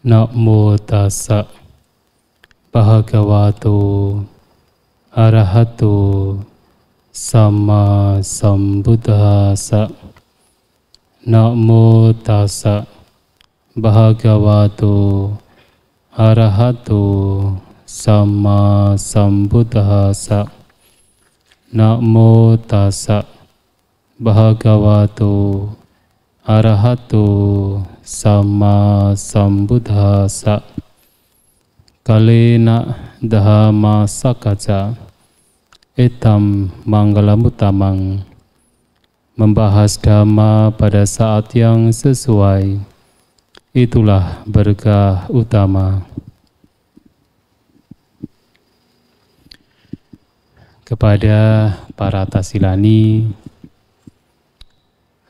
Namo tassa bhagavato arahato sama sambuddhassa. Namo tassa bhagavato arahato sama sambuddhassa. Namo tassa bhagavato arahato sama sambuddhassa. Kalena dhamma sakacca etam manggalamuttamang. Membahas dhamma pada saat yang sesuai, itulah berkah utama. Kepada para tasilani,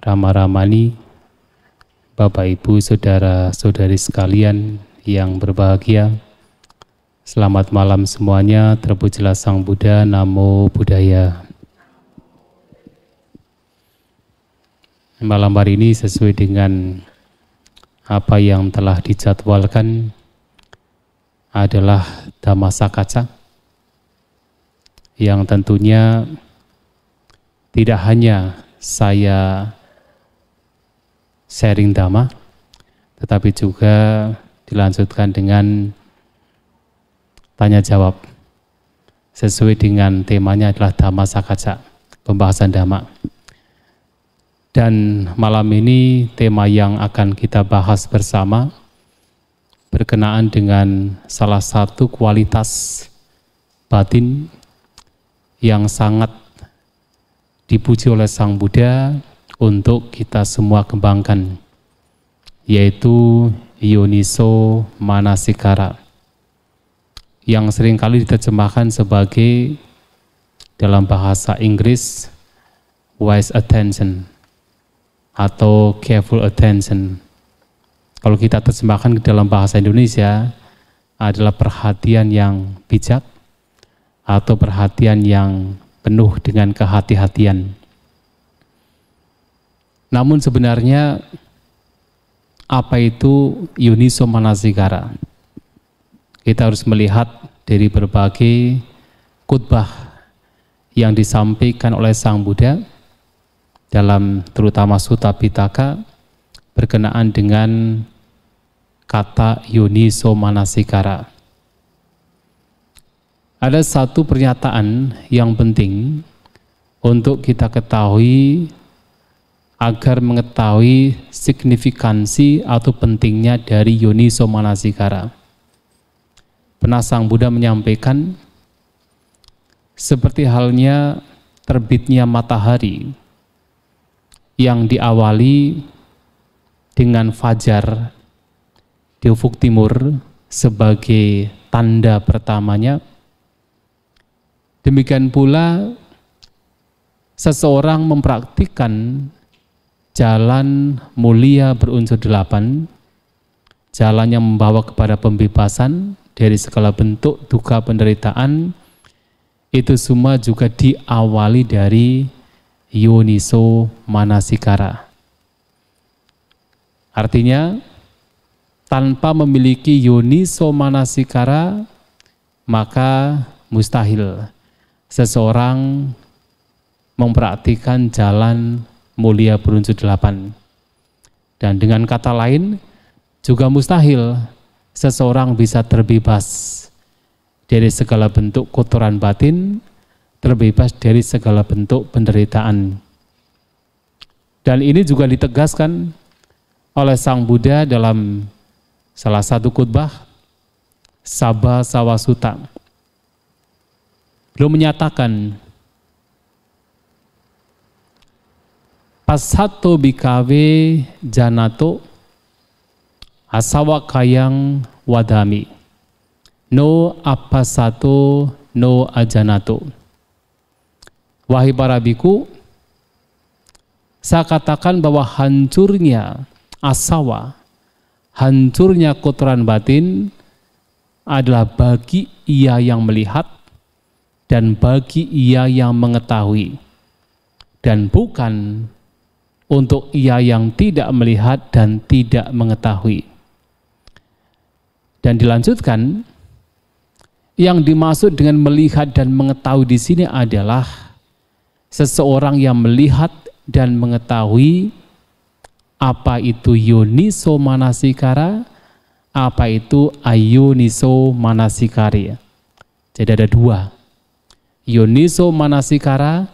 Rama-Ramani, Bapak Ibu Saudara-saudari sekalian yang berbahagia, selamat malam semuanya. Terpujilah Sang Buddha. Namo Buddhaya. Malam hari ini sesuai dengan apa yang telah dijadwalkan adalah Dhamma Sakacca, yang tentunya tidak hanya saya sharing Dhamma, tetapi juga dilanjutkan dengan tanya jawab sesuai dengan temanya adalah Dhamma Sakacca, pembahasan Dhamma. Dan malam ini tema yang akan kita bahas bersama berkenaan dengan salah satu kualitas batin yang sangat dipuji oleh Sang Buddha untuk kita semua kembangkan, yaitu Yoniso Manasikara, yang seringkali diterjemahkan sebagai dalam bahasa Inggris wise attention atau careful attention. Kalau kita terjemahkan ke dalam bahasa Indonesia adalah perhatian yang bijak atau perhatian yang penuh dengan kehati-hatian. Namun sebenarnya apa itu Yoniso Manasikara? Kita harus melihat dari berbagai khutbah yang disampaikan oleh Sang Buddha dalam terutama Sutta Pitaka berkenaan dengan kata Yoniso Manasikara. Ada satu pernyataan yang penting untuk kita ketahui agar mengetahui signifikansi atau pentingnya dari Yoniso Manasikara. Pernah Sang Buddha menyampaikan, seperti halnya terbitnya matahari yang diawali dengan fajar di ufuk timur sebagai tanda pertamanya, demikian pula seseorang mempraktikkan jalan mulia berunsur 8, jalan yang membawa kepada pembebasan dari segala bentuk duka penderitaan, itu semua juga diawali dari Yoniso Manasikara. Artinya, tanpa memiliki Yoniso Manasikara, maka mustahil seseorang mempraktikkan jalan mulia berunsur 8. Dan dengan kata lain, juga mustahil seseorang bisa terbebas dari segala bentuk kotoran batin, terbebas dari segala bentuk penderitaan. Dan ini juga ditegaskan oleh Sang Buddha dalam salah satu khutbah, Sabha Sawasutta. Beliau menyatakan, Passato bhikkhave janato asawakayang wadami, no apassato no ajanato. Wahai para biku, saya katakan bahwa hancurnya asawa, hancurnya kotoran batin adalah bagi ia yang melihat dan bagi ia yang mengetahui, dan bukan untuk ia yang tidak melihat dan tidak mengetahui. Dan dilanjutkan, yang dimaksud dengan melihat dan mengetahui di sini adalah seseorang yang melihat dan mengetahui apa itu yoniso manasikara, apa itu ayoniso manasikara. Jadi ada dua, yoniso manasikara,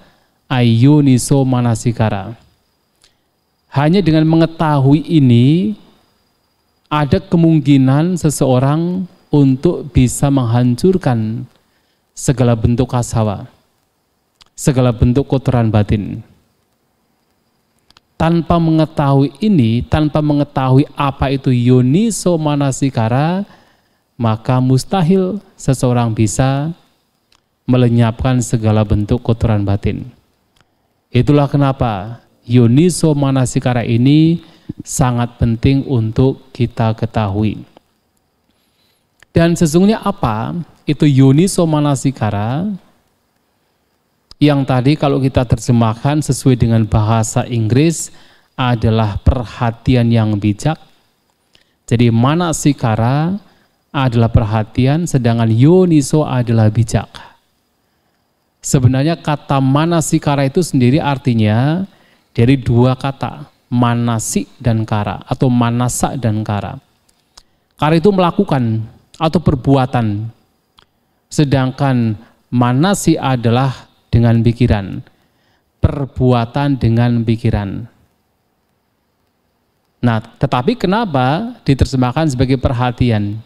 ayoniso manasikara. Hanya dengan mengetahui ini, ada kemungkinan seseorang untuk bisa menghancurkan segala bentuk kasawa, segala bentuk kotoran batin. Tanpa mengetahui ini, tanpa mengetahui apa itu yoniso manasikara, maka mustahil seseorang bisa melenyapkan segala bentuk kotoran batin. Itulah kenapa yoniso manasikara ini sangat penting untuk kita ketahui. Dan sesungguhnya apa itu yoniso manasikara? Yang tadi kalau kita terjemahkan sesuai dengan bahasa Inggris adalah perhatian yang bijak. Jadi manasikara adalah perhatian, sedangkan yoniso adalah bijak. Sebenarnya kata manasikara itu sendiri artinya dari dua kata, manasi dan kara, atau manasa dan kara. Kara itu melakukan atau perbuatan, sedangkan manasi adalah dengan pikiran, perbuatan dengan pikiran. Nah, tetapi kenapa diterjemahkan sebagai perhatian?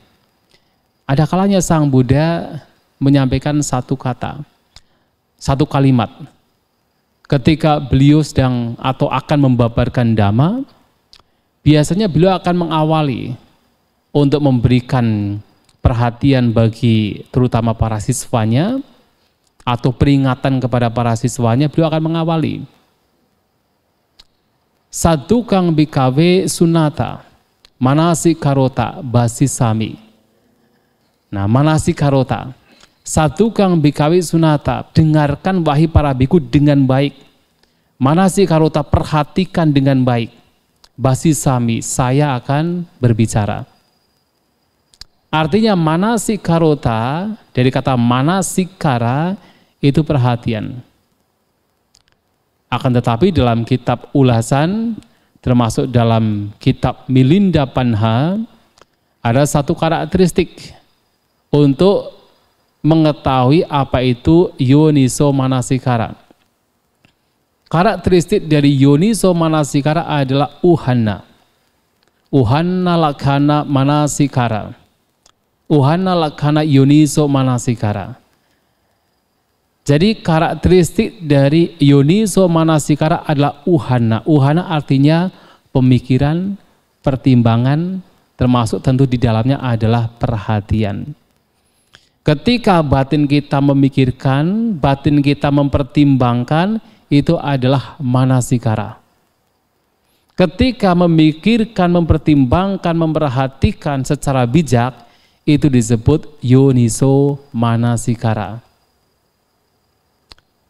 Ada kalanya Sang Buddha menyampaikan satu kata, satu kalimat. Ketika beliau sedang atau akan membabarkan dhamma, biasanya beliau akan mengawali untuk memberikan perhatian bagi terutama para siswanya atau peringatan kepada para siswanya, beliau akan mengawali. Sadukang bikawe sunata, manasik karota basisami. Nah, manasik karota, sadukang bikawe sunata, dengarkan wahai para biku dengan baik. Manasik karota, perhatikan dengan baik. Basisami, saya akan berbicara. Artinya manasik karota, dari kata manasik kara, itu perhatian. Akan tetapi dalam kitab ulasan, termasuk dalam kitab Milinda Panha, ada satu karakteristik untuk mengetahui apa itu yoniso manasikara. Karakteristik dari yoniso manasikara adalah uhana. Uhana lakhana manasikara. Uhana lakhana yoniso manasikara. Jadi karakteristik dari yoniso manasikara adalah uhana. Uhana artinya pemikiran, pertimbangan, termasuk tentu di dalamnya adalah perhatian. Ketika batin kita memikirkan, batin kita mempertimbangkan, itu adalah manasikara. Ketika memikirkan, mempertimbangkan, memperhatikan secara bijak, itu disebut yoniso manasikara.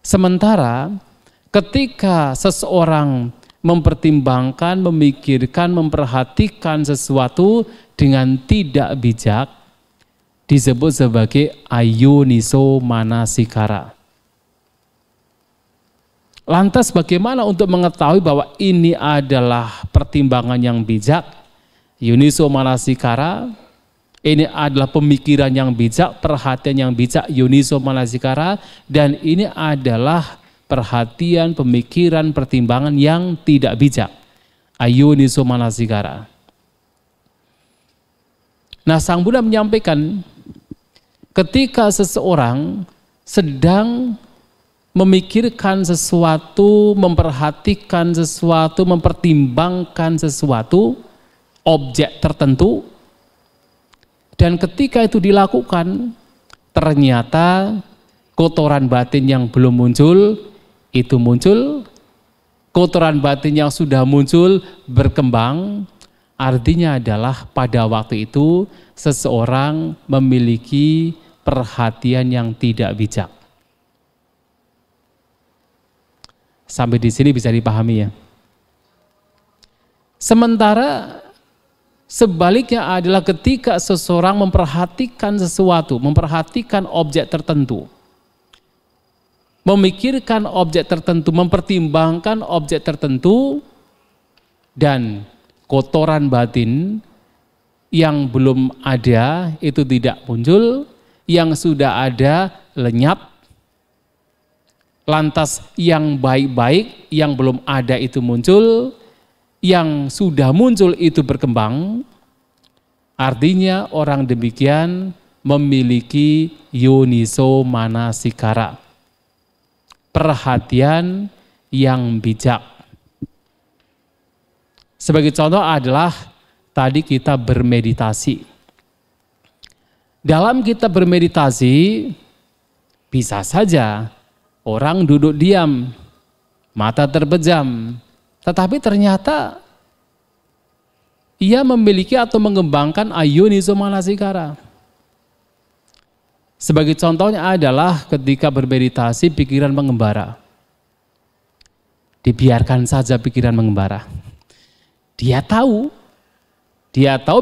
Sementara ketika seseorang mempertimbangkan, memikirkan, memperhatikan sesuatu dengan tidak bijak, disebut sebagai ayoniso manasikara. Lantas bagaimana untuk mengetahui bahwa ini adalah pertimbangan yang bijak? Yoniso manasikara, ini adalah pemikiran yang bijak, perhatian yang bijak, yoniso manasikara, dan ini adalah perhatian, pemikiran, pertimbangan yang tidak bijak, ayoniso manasikara. Nah, Sang Buddha menyampaikan, ketika seseorang sedang memikirkan sesuatu, memperhatikan sesuatu, mempertimbangkan sesuatu, objek tertentu, dan ketika itu dilakukan, ternyata kotoran batin yang belum muncul, itu muncul. Kotoran batin yang sudah muncul berkembang, artinya adalah pada waktu itu seseorang memiliki perhatian yang tidak bijak. Sampai di sini bisa dipahami ya. Sementara Sebaliknya adalah ketika seseorang memperhatikan sesuatu, memperhatikan objek tertentu, memikirkan objek tertentu, mempertimbangkan objek tertentu, dan kotoran batin yang belum ada itu tidak muncul, yang sudah ada lenyap, lantas yang baik-baik yang belum ada itu muncul, yang sudah muncul itu berkembang. Artinya orang demikian memiliki yoniso manasikara, perhatian yang bijak. Sebagai contoh adalah tadi kita bermeditasi. Dalam kita bermeditasi bisa saja orang duduk diam, mata terpejam, tetapi ternyata ia memiliki atau mengembangkan ayuniso manasikara. Sebagai contohnya adalah ketika bermeditasi pikiran mengembara. Dibiarkan saja pikiran mengembara. Dia tahu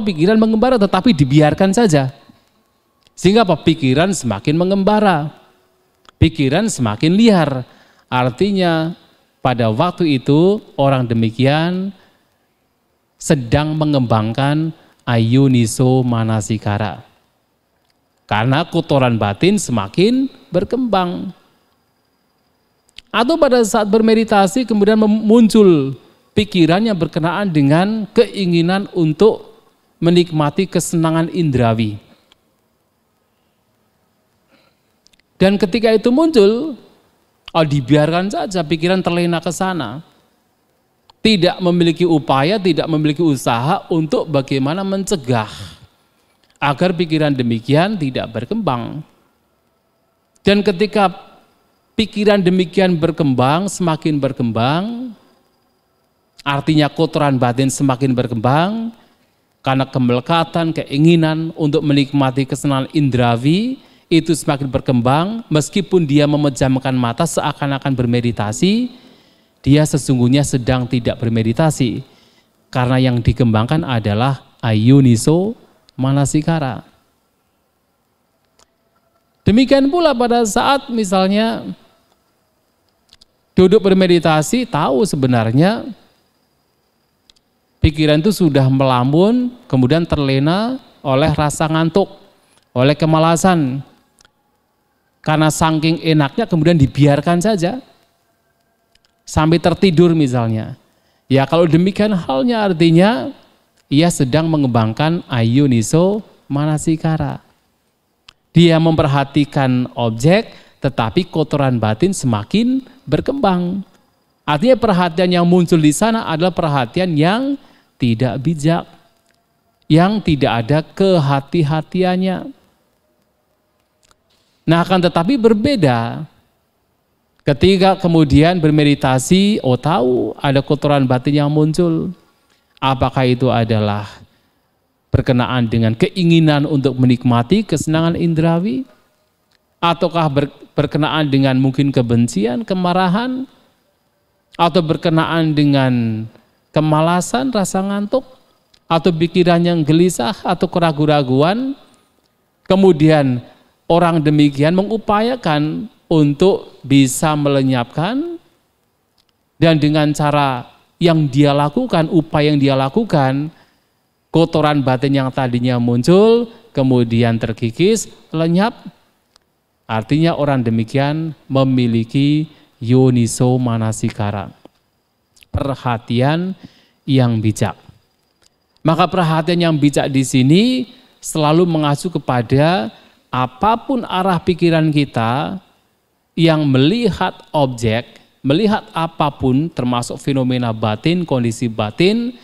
pikiran mengembara, tetapi dibiarkan saja. Sehingga apa? Pikiran semakin mengembara. Pikiran semakin liar. Artinya pada waktu itu orang demikian sedang mengembangkan ayuniso manasikara. Karena kotoran batin semakin berkembang. Atau pada saat bermeditasi kemudian muncul pikiran yang berkenaan dengan keinginan untuk menikmati kesenangan indrawi. Dan ketika itu muncul, dibiarkan saja pikiran terlena ke sana. Tidak memiliki upaya, tidak memiliki usaha untuk bagaimana mencegah agar pikiran demikian tidak berkembang. Dan ketika pikiran demikian berkembang, semakin berkembang, artinya kotoran batin semakin berkembang, karena kemelekatan, keinginan untuk menikmati kesenangan indrawi, itu semakin berkembang, meskipun dia memejamkan mata seakan-akan bermeditasi, dia sesungguhnya sedang tidak bermeditasi. Karena yang dikembangkan adalah ayuniso manasikara. Demikian pula pada saat misalnya duduk bermeditasi, tahu sebenarnya pikiran itu sudah melamun, kemudian terlena oleh rasa ngantuk, oleh kemalasan. Karena saking enaknya kemudian dibiarkan saja sampai tertidur misalnya. Ya kalau demikian halnya artinya ia sedang mengembangkan ayuniso manasikara. Dia memperhatikan objek tetapi kotoran batin semakin berkembang. Artinya perhatian yang muncul di sana adalah perhatian yang tidak bijak, yang tidak ada kehati-hatiannya. Nah akan tetapi berbeda ketika kemudian bermeditasi, tahu ada kotoran batin yang muncul. Apakah itu adalah berkenaan dengan keinginan untuk menikmati kesenangan indrawi? Ataukah berkenaan dengan mungkin kebencian, kemarahan? Atau berkenaan dengan kemalasan, rasa ngantuk? Atau pikiran yang gelisah atau keraguan-raguan? Kemudian orang demikian mengupayakan untuk bisa melenyapkan, dan dengan cara yang dia lakukan, upaya yang dia lakukan, kotoran batin yang tadinya muncul kemudian terkikis, lenyap. Artinya orang demikian memiliki yoniso manasikara, perhatian yang bijak. Maka perhatian yang bijak di sini selalu mengacu kepada apapun arah pikiran kita yang melihat objek, melihat apapun termasuk fenomena batin, kondisi batin,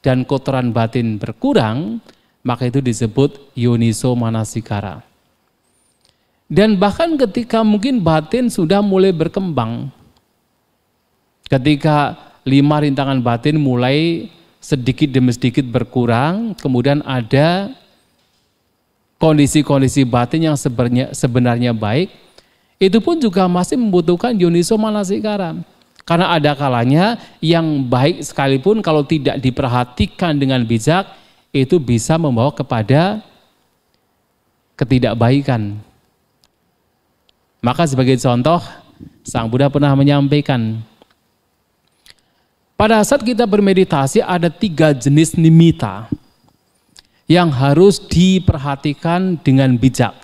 dan kotoran batin berkurang, maka itu disebut yoniso manasikara. Dan bahkan ketika mungkin batin sudah mulai berkembang, ketika 5 rintangan batin mulai sedikit demi sedikit berkurang, kemudian ada kondisi-kondisi batin yang sebenarnya baik, itu pun juga masih membutuhkan yoniso manasikara. Karena ada kalanya yang baik sekalipun kalau tidak diperhatikan dengan bijak, itu bisa membawa kepada ketidakbaikan. Maka sebagai contoh, Sang Buddha pernah menyampaikan, pada saat kita bermeditasi ada 3 jenis nimitta yang harus diperhatikan dengan bijak.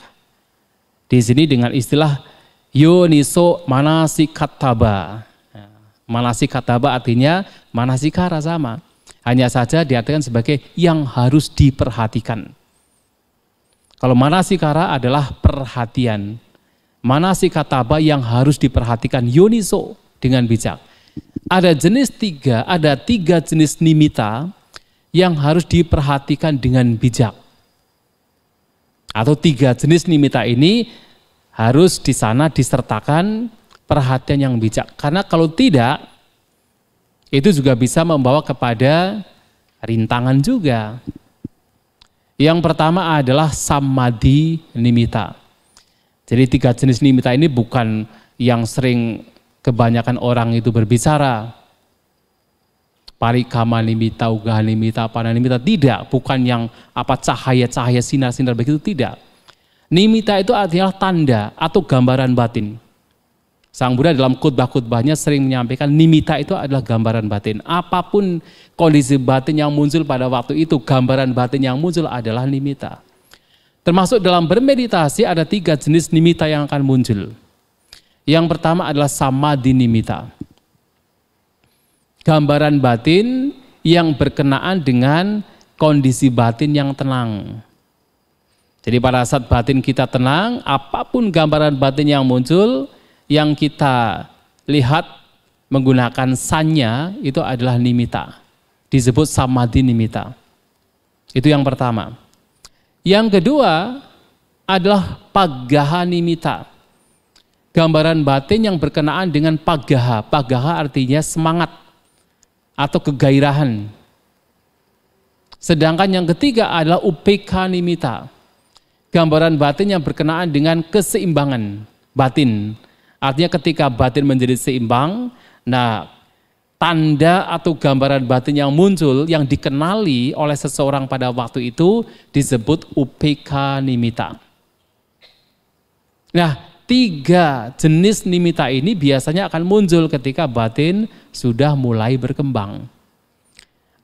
Di sini dengan istilah yoniso manasikattaba. Manasikattaba artinya manasikara sama. Hanya saja diartikan sebagai yang harus diperhatikan. Kalau manasikara adalah perhatian. Manasikattaba yang harus diperhatikan, yoniso dengan bijak. Ada 3 jenis nimitta yang harus diperhatikan dengan bijak. Atau 3 jenis nimitta ini harus di sana disertakan perhatian yang bijak. Karena kalau tidak, itu juga bisa membawa kepada rintangan juga. Yang pertama adalah samadhi nimitta. Jadi 3 jenis nimitta ini bukan yang sering kebanyakan orang itu berbicara. Parikama nimitta, ugaha nimitta, apana nimitta, tidak. Bukan yang cahaya-cahaya, sinar-sinar begitu, tidak. Nimitta itu artinya tanda atau gambaran batin. Sang Buddha dalam khutbah-khutbahnya sering menyampaikan nimitta itu adalah gambaran batin. Apapun kondisi batin yang muncul pada waktu itu, gambaran batin yang muncul adalah nimitta. Termasuk dalam bermeditasi ada 3 jenis nimitta yang akan muncul. Yang pertama adalah samadhi nimitta. Gambaran batin yang berkenaan dengan kondisi batin yang tenang. Jadi pada saat batin kita tenang, apapun gambaran batin yang muncul, yang kita lihat menggunakan sanya, itu adalah nimitta. Disebut samadhi nimitta. Itu yang pertama. Yang kedua adalah paggaha nimitta. Gambaran batin yang berkenaan dengan paggaha. Paggaha artinya semangat atau kegairahan. Sedangkan yang ketiga adalah upekha nimitta. Gambaran batin yang berkenaan dengan keseimbangan batin. Artinya ketika batin menjadi seimbang, nah tanda atau gambaran batin yang muncul, yang dikenali oleh seseorang pada waktu itu disebut upekha nimitta. Nah, 3 jenis nimitta ini biasanya akan muncul ketika batin sudah mulai berkembang.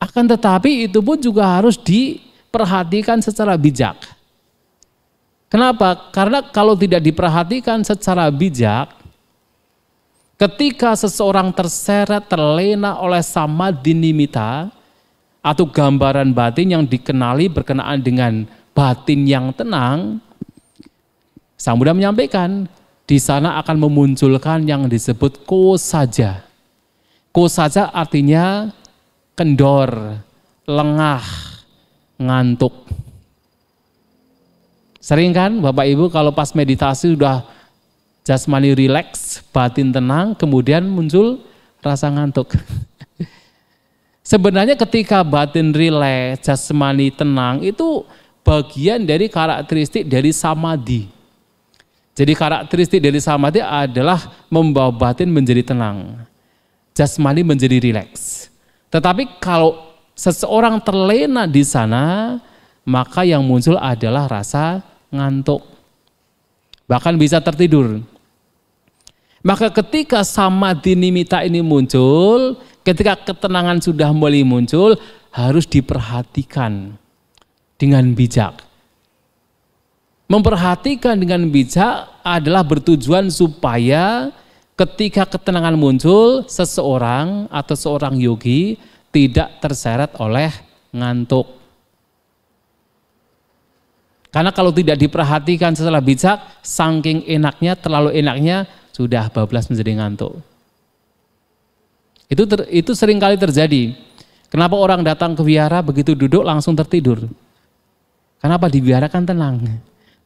Akan tetapi itu pun juga harus diperhatikan secara bijak. Kenapa? Karena kalau tidak diperhatikan secara bijak, ketika seseorang terseret, terlena oleh samadhi nimitta atau gambaran batin yang dikenali berkenaan dengan batin yang tenang, Sang Buddha menyampaikan, di sana akan memunculkan yang disebut kosaja. Kosaja artinya kendor, lengah, ngantuk. Sering kan Bapak Ibu kalau pas meditasi sudah jasmani rileks, batin tenang, kemudian muncul rasa ngantuk. Sebenarnya ketika batin rileks, jasmani tenang, itu bagian dari karakteristik dari samadhi. Jadi karakteristik dari samadhi adalah membawa batin menjadi tenang, jasmani menjadi rileks. Tetapi kalau seseorang terlena di sana, maka yang muncul adalah rasa ngantuk. Bahkan bisa tertidur. Maka ketika samadhi nimitta ini muncul, ketika ketenangan sudah mulai muncul, harus diperhatikan dengan bijak. Memperhatikan dengan bijak adalah bertujuan supaya ketika ketenangan muncul, seseorang atau seorang yogi tidak terseret oleh ngantuk. Karena kalau tidak diperhatikan secara bijak, saking enaknya, terlalu enaknya, sudah bablas menjadi ngantuk. Itu sering kali terjadi. Kenapa orang datang ke wihara begitu duduk langsung tertidur? Kenapa di wihara kan tenang?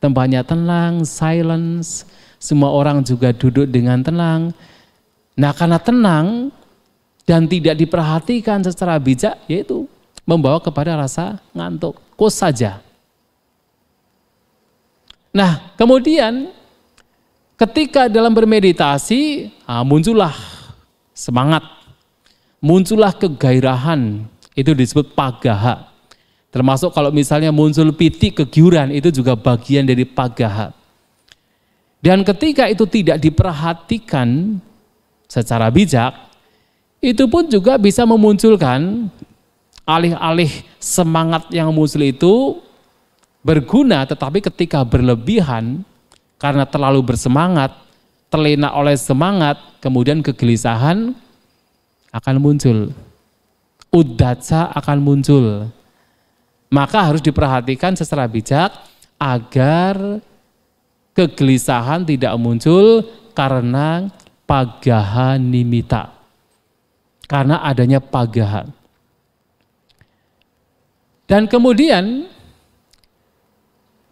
Tempatnya tenang, silence, semua orang juga duduk dengan tenang. Nah karena tenang dan tidak diperhatikan secara bijak, yaitu membawa kepada rasa ngantuk. Kos saja. Nah kemudian ketika dalam bermeditasi, muncullah semangat, muncullah kegairahan, itu disebut paggaha. Termasuk kalau misalnya muncul pitik kegiuran, itu juga bagian dari pagaha. Dan ketika itu tidak diperhatikan secara bijak, itu pun juga bisa memunculkan alih-alih semangat yang muncul itu berguna, tetapi ketika berlebihan karena terlalu bersemangat, terlena oleh semangat, kemudian kegelisahan akan muncul. Uddaca akan muncul. Maka harus diperhatikan secara bijak agar kegelisahan tidak muncul karena pagaha nimitta. Karena adanya pagaha. Dan kemudian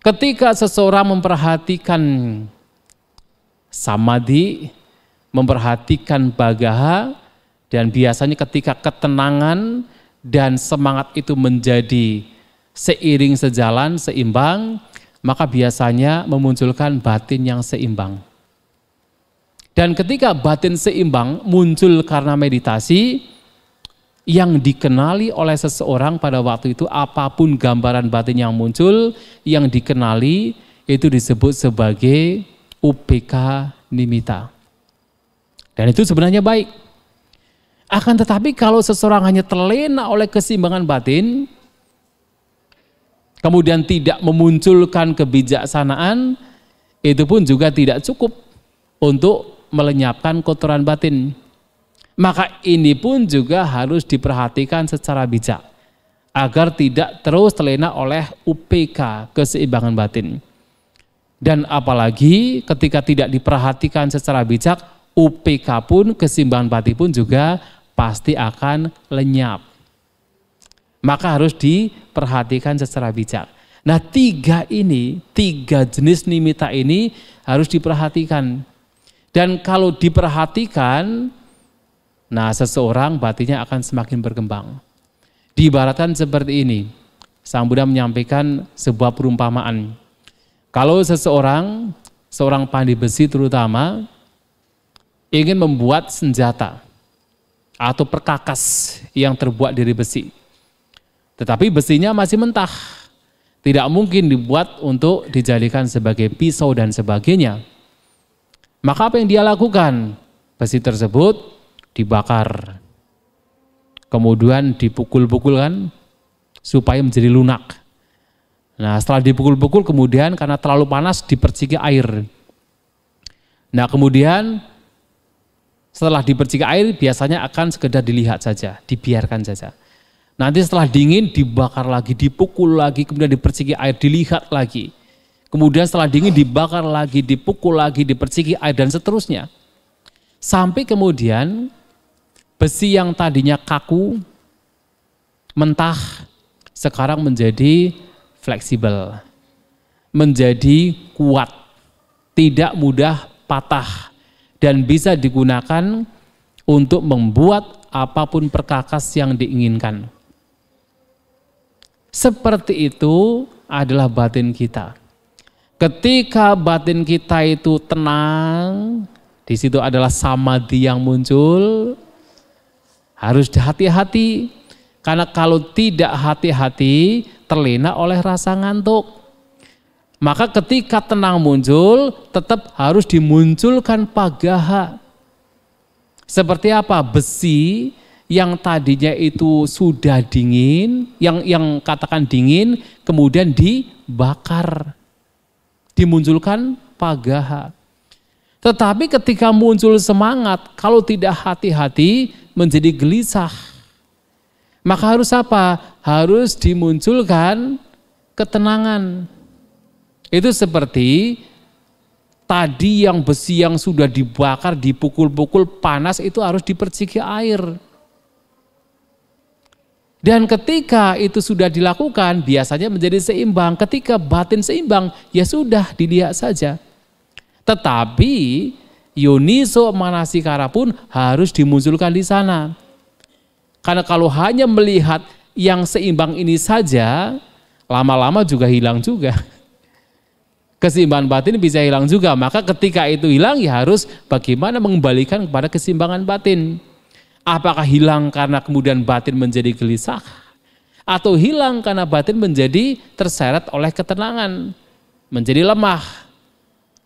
ketika seseorang memperhatikan samadhi, memperhatikan pagaha, dan biasanya ketika ketenangan dan semangat itu menjadi seiring sejalan, seimbang, maka biasanya memunculkan batin yang seimbang. Dan ketika batin seimbang muncul karena meditasi, yang dikenali oleh seseorang pada waktu itu, apapun gambaran batin yang muncul, yang dikenali itu disebut sebagai UPK nimitta. Dan itu sebenarnya baik. Akan tetapi kalau seseorang hanya terlena oleh keseimbangan batin, kemudian tidak memunculkan kebijaksanaan, itu pun juga tidak cukup untuk melenyapkan kotoran batin. Maka ini pun juga harus diperhatikan secara bijak, agar tidak terus terlena oleh UPK, keseimbangan batin. Dan apalagi ketika tidak diperhatikan secara bijak, UPK pun, keseimbangan batin pun juga pasti akan lenyap. Maka harus diperhatikan secara bijak. Nah, tiga jenis nimitta ini harus diperhatikan. Dan kalau diperhatikan, nah seseorang batinnya akan semakin berkembang. Diibaratkan seperti ini, Sang Buddha menyampaikan sebuah perumpamaan. Kalau seorang pandai besi terutama, ingin membuat senjata atau perkakas yang terbuat dari besi. Tetapi besinya masih mentah, tidak mungkin dibuat untuk dijadikan sebagai pisau dan sebagainya. Maka apa yang dia lakukan? Besi tersebut dibakar, kemudian dipukul-pukulkan supaya menjadi lunak. Nah, setelah dipukul-pukul kemudian karena terlalu panas diperciki air. Nah, kemudian setelah diperciki air biasanya akan sekedar dilihat saja, dibiarkan saja. Nanti setelah dingin dibakar lagi, dipukul lagi, kemudian diperciki air, dilihat lagi. Kemudian setelah dingin dibakar lagi, dipukul lagi, diperciki air, dan seterusnya. Sampai kemudian besi yang tadinya kaku, mentah, sekarang menjadi fleksibel, menjadi kuat, tidak mudah patah, dan bisa digunakan untuk membuat apapun perkakas yang diinginkan. Seperti itu adalah batin kita. Ketika batin kita itu tenang, di situ adalah samadhi yang muncul. Harus hati-hati, karena kalau tidak hati-hati terlena oleh rasa ngantuk. Maka ketika tenang muncul, tetap harus dimunculkan pagaha. Seperti apa? Besi yang tadinya itu sudah dingin, yang katakan dingin, kemudian dibakar, dimunculkan pagaha. Tetapi ketika muncul semangat, kalau tidak hati-hati menjadi gelisah. Maka harus apa? Harus dimunculkan ketenangan. Itu seperti tadi yang besi yang sudah dibakar, dipukul-pukul, panas, itu harus diperciki air. Dan ketika itu sudah dilakukan, biasanya menjadi seimbang. Ketika batin seimbang, ya sudah, dilihat saja. Tetapi yoniso manasikara pun harus dimunculkan di sana. Karena kalau hanya melihat yang seimbang ini saja, lama-lama juga hilang juga. Keseimbangan batin bisa hilang juga. Maka ketika itu hilang, ya harus bagaimana mengembalikan kepada keseimbangan batin. Apakah hilang karena kemudian batin menjadi gelisah? Atau hilang karena batin menjadi terseret oleh ketenangan, menjadi lemah.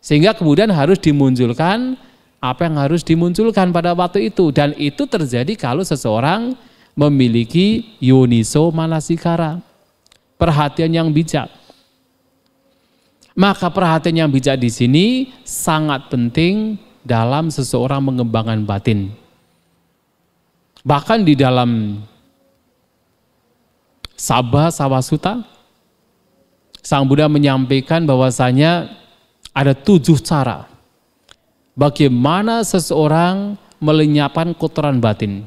Sehingga kemudian harus dimunculkan apa yang harus dimunculkan pada waktu itu. Dan itu terjadi kalau seseorang memiliki yoniso manasikara, perhatian yang bijak. Maka perhatian yang bijak di sini sangat penting dalam seseorang mengembangkan batin. Bahkan di dalam Sabha Sawasuta, Sang Buddha menyampaikan bahwasanya ada 7 cara bagaimana seseorang melenyapkan kotoran batin.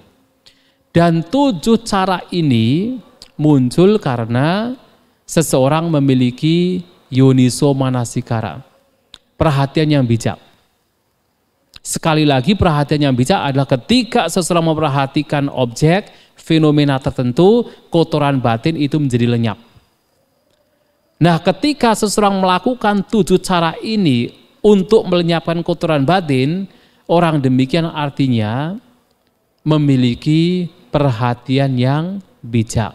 Dan 7 cara ini muncul karena seseorang memiliki yoniso manasikara, perhatian yang bijak. Sekali lagi, perhatian yang bijak adalah ketika seseorang memperhatikan objek, fenomena tertentu, kotoran batin itu menjadi lenyap. Nah, ketika seseorang melakukan 7 cara ini untuk melenyapkan kotoran batin, orang demikian artinya memiliki perhatian yang bijak.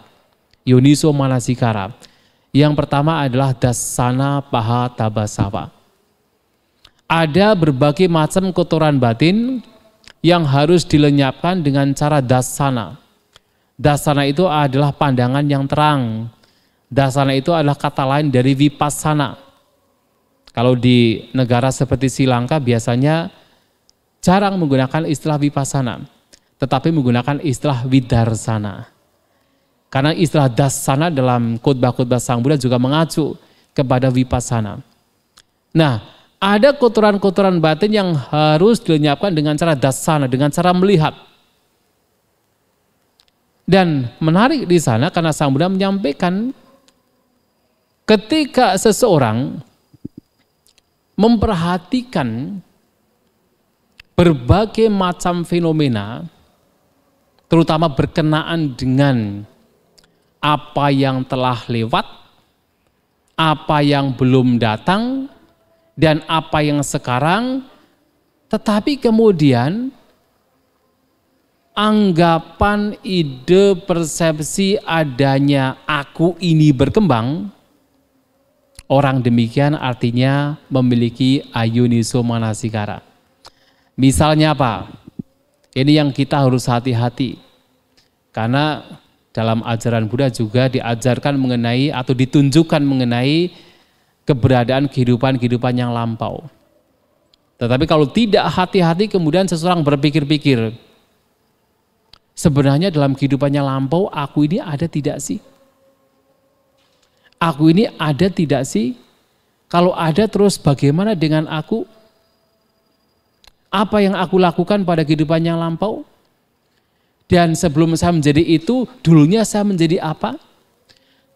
Yoniso manasikara. Yang pertama adalah dasana paha tabasawa. Ada berbagai macam kotoran batin yang harus dilenyapkan dengan cara dasana. Dasana itu adalah pandangan yang terang. Dasana itu adalah kata lain dari vipassana. Kalau di negara seperti Sri Lanka biasanya jarang menggunakan istilah vipassana, tetapi menggunakan istilah vidarsana. Karena istilah dasana dalam khotbah-khotbah Sang Buddha juga mengacu kepada vipassana. Nah, ada kotoran-kotoran batin yang harus dilenyapkan dengan cara dasana, dengan cara melihat. Dan menarik di sana karena Sang Buddha menyampaikan ketika seseorang memperhatikan berbagai macam fenomena, terutama berkenaan dengan apa yang telah lewat, apa yang belum datang, dan apa yang sekarang, tetapi kemudian anggapan, ide, persepsi adanya aku ini berkembang, orang demikian artinya memiliki ayuniso manasikara. Misalnya apa? Ini yang kita harus hati-hati. Karena dalam ajaran Buddha juga diajarkan mengenai atau ditunjukkan mengenai keberadaan kehidupan-kehidupan yang lampau. Tetapi kalau tidak hati-hati kemudian seseorang berpikir-pikir, sebenarnya dalam kehidupannya lampau, aku ini ada tidak sih? Aku ini ada tidak sih? Kalau ada terus bagaimana dengan aku? Apa yang aku lakukan pada kehidupan yang lampau? Dan sebelum saya menjadi itu, dulunya saya menjadi apa?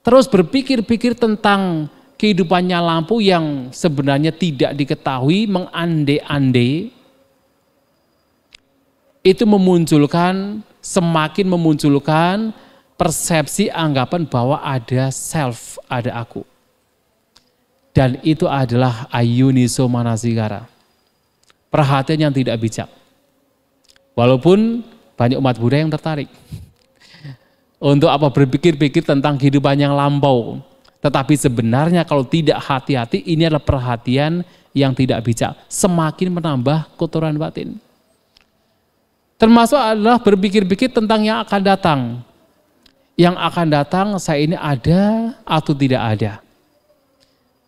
Terus berpikir-pikir tentang kehidupannya lampau yang sebenarnya tidak diketahui, mengande-ande. Itu memunculkan, semakin memunculkan persepsi anggapan bahwa ada self, ada aku. Dan itu adalah ayuniso manasikara. Perhatian yang tidak bijak. Walaupun banyak umat Buddha yang tertarik. Untuk apa berpikir-pikir tentang kehidupan yang lampau. Tetapi sebenarnya kalau tidak hati-hati, ini adalah perhatian yang tidak bijak. Semakin menambah kotoran batin. Termasuk adalah berpikir-pikir tentang yang akan datang. Yang akan datang saya ini ada atau tidak ada.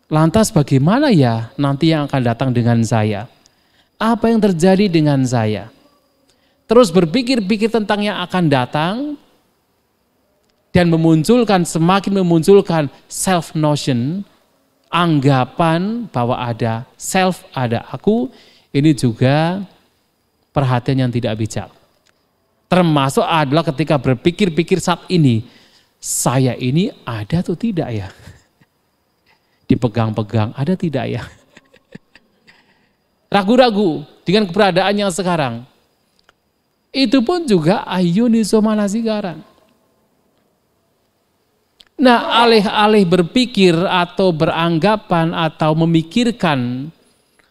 Lantas bagaimana ya nanti yang akan datang dengan saya? Apa yang terjadi dengan saya? Terus berpikir-pikir tentang yang akan datang dan semakin memunculkan self notion, anggapan bahwa ada self, ada aku, ini juga perhatian yang tidak bijak. Termasuk adalah ketika berpikir-pikir saat ini, saya ini ada atau tidak ya? Dipegang-pegang, ada tidak ya? Ragu-ragu dengan keberadaan yang sekarang. Itu pun juga ayuniso manasikara. Nah, alih-alih berpikir atau beranggapan atau memikirkan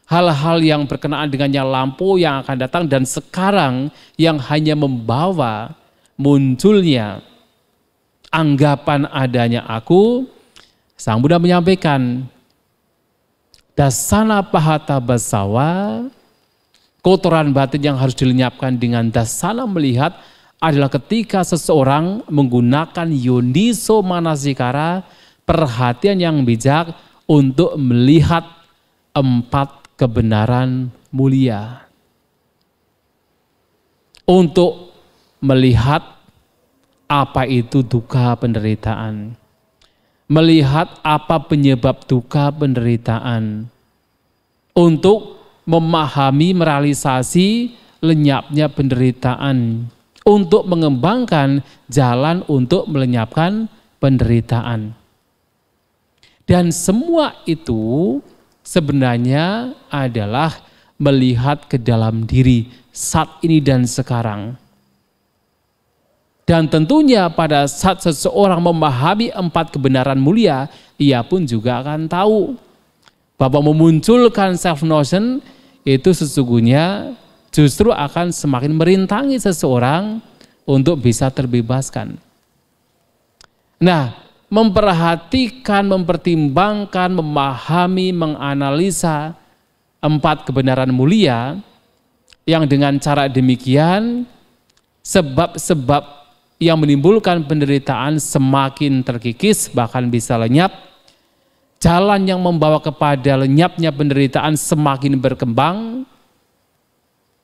hal-hal yang berkenaan dengan yang lampau yang akan datang dan sekarang yang hanya membawa munculnya anggapan adanya aku, Sang Buddha menyampaikan, dasana pahata basawa, kotoran batin yang harus dilenyapkan dengan dasana melihat adalah ketika seseorang menggunakan yoniso manasikara, perhatian yang bijak untuk melihat 4 kebenaran mulia. Untuk melihat apa itu duka penderitaan. Melihat apa penyebab duka penderitaan. Untuk memahami, merealisasi lenyapnya penderitaan. Untuk mengembangkan jalan untuk melenyapkan penderitaan. Dan semua itu sebenarnya adalah melihat ke dalam diri saat ini dan sekarang. Dan tentunya pada saat seseorang memahami 4 kebenaran mulia, ia pun juga akan tahu bahwa memunculkan self-notion itu sesungguhnya justru akan semakin merintangi seseorang untuk bisa terbebaskan. Nah, memperhatikan, mempertimbangkan, memahami, menganalisa 4 kebenaran mulia yang dengan cara demikian sebab-sebab yang menimbulkan penderitaan semakin terkikis bahkan bisa lenyap. Jalan yang membawa kepada lenyapnya penderitaan semakin berkembang.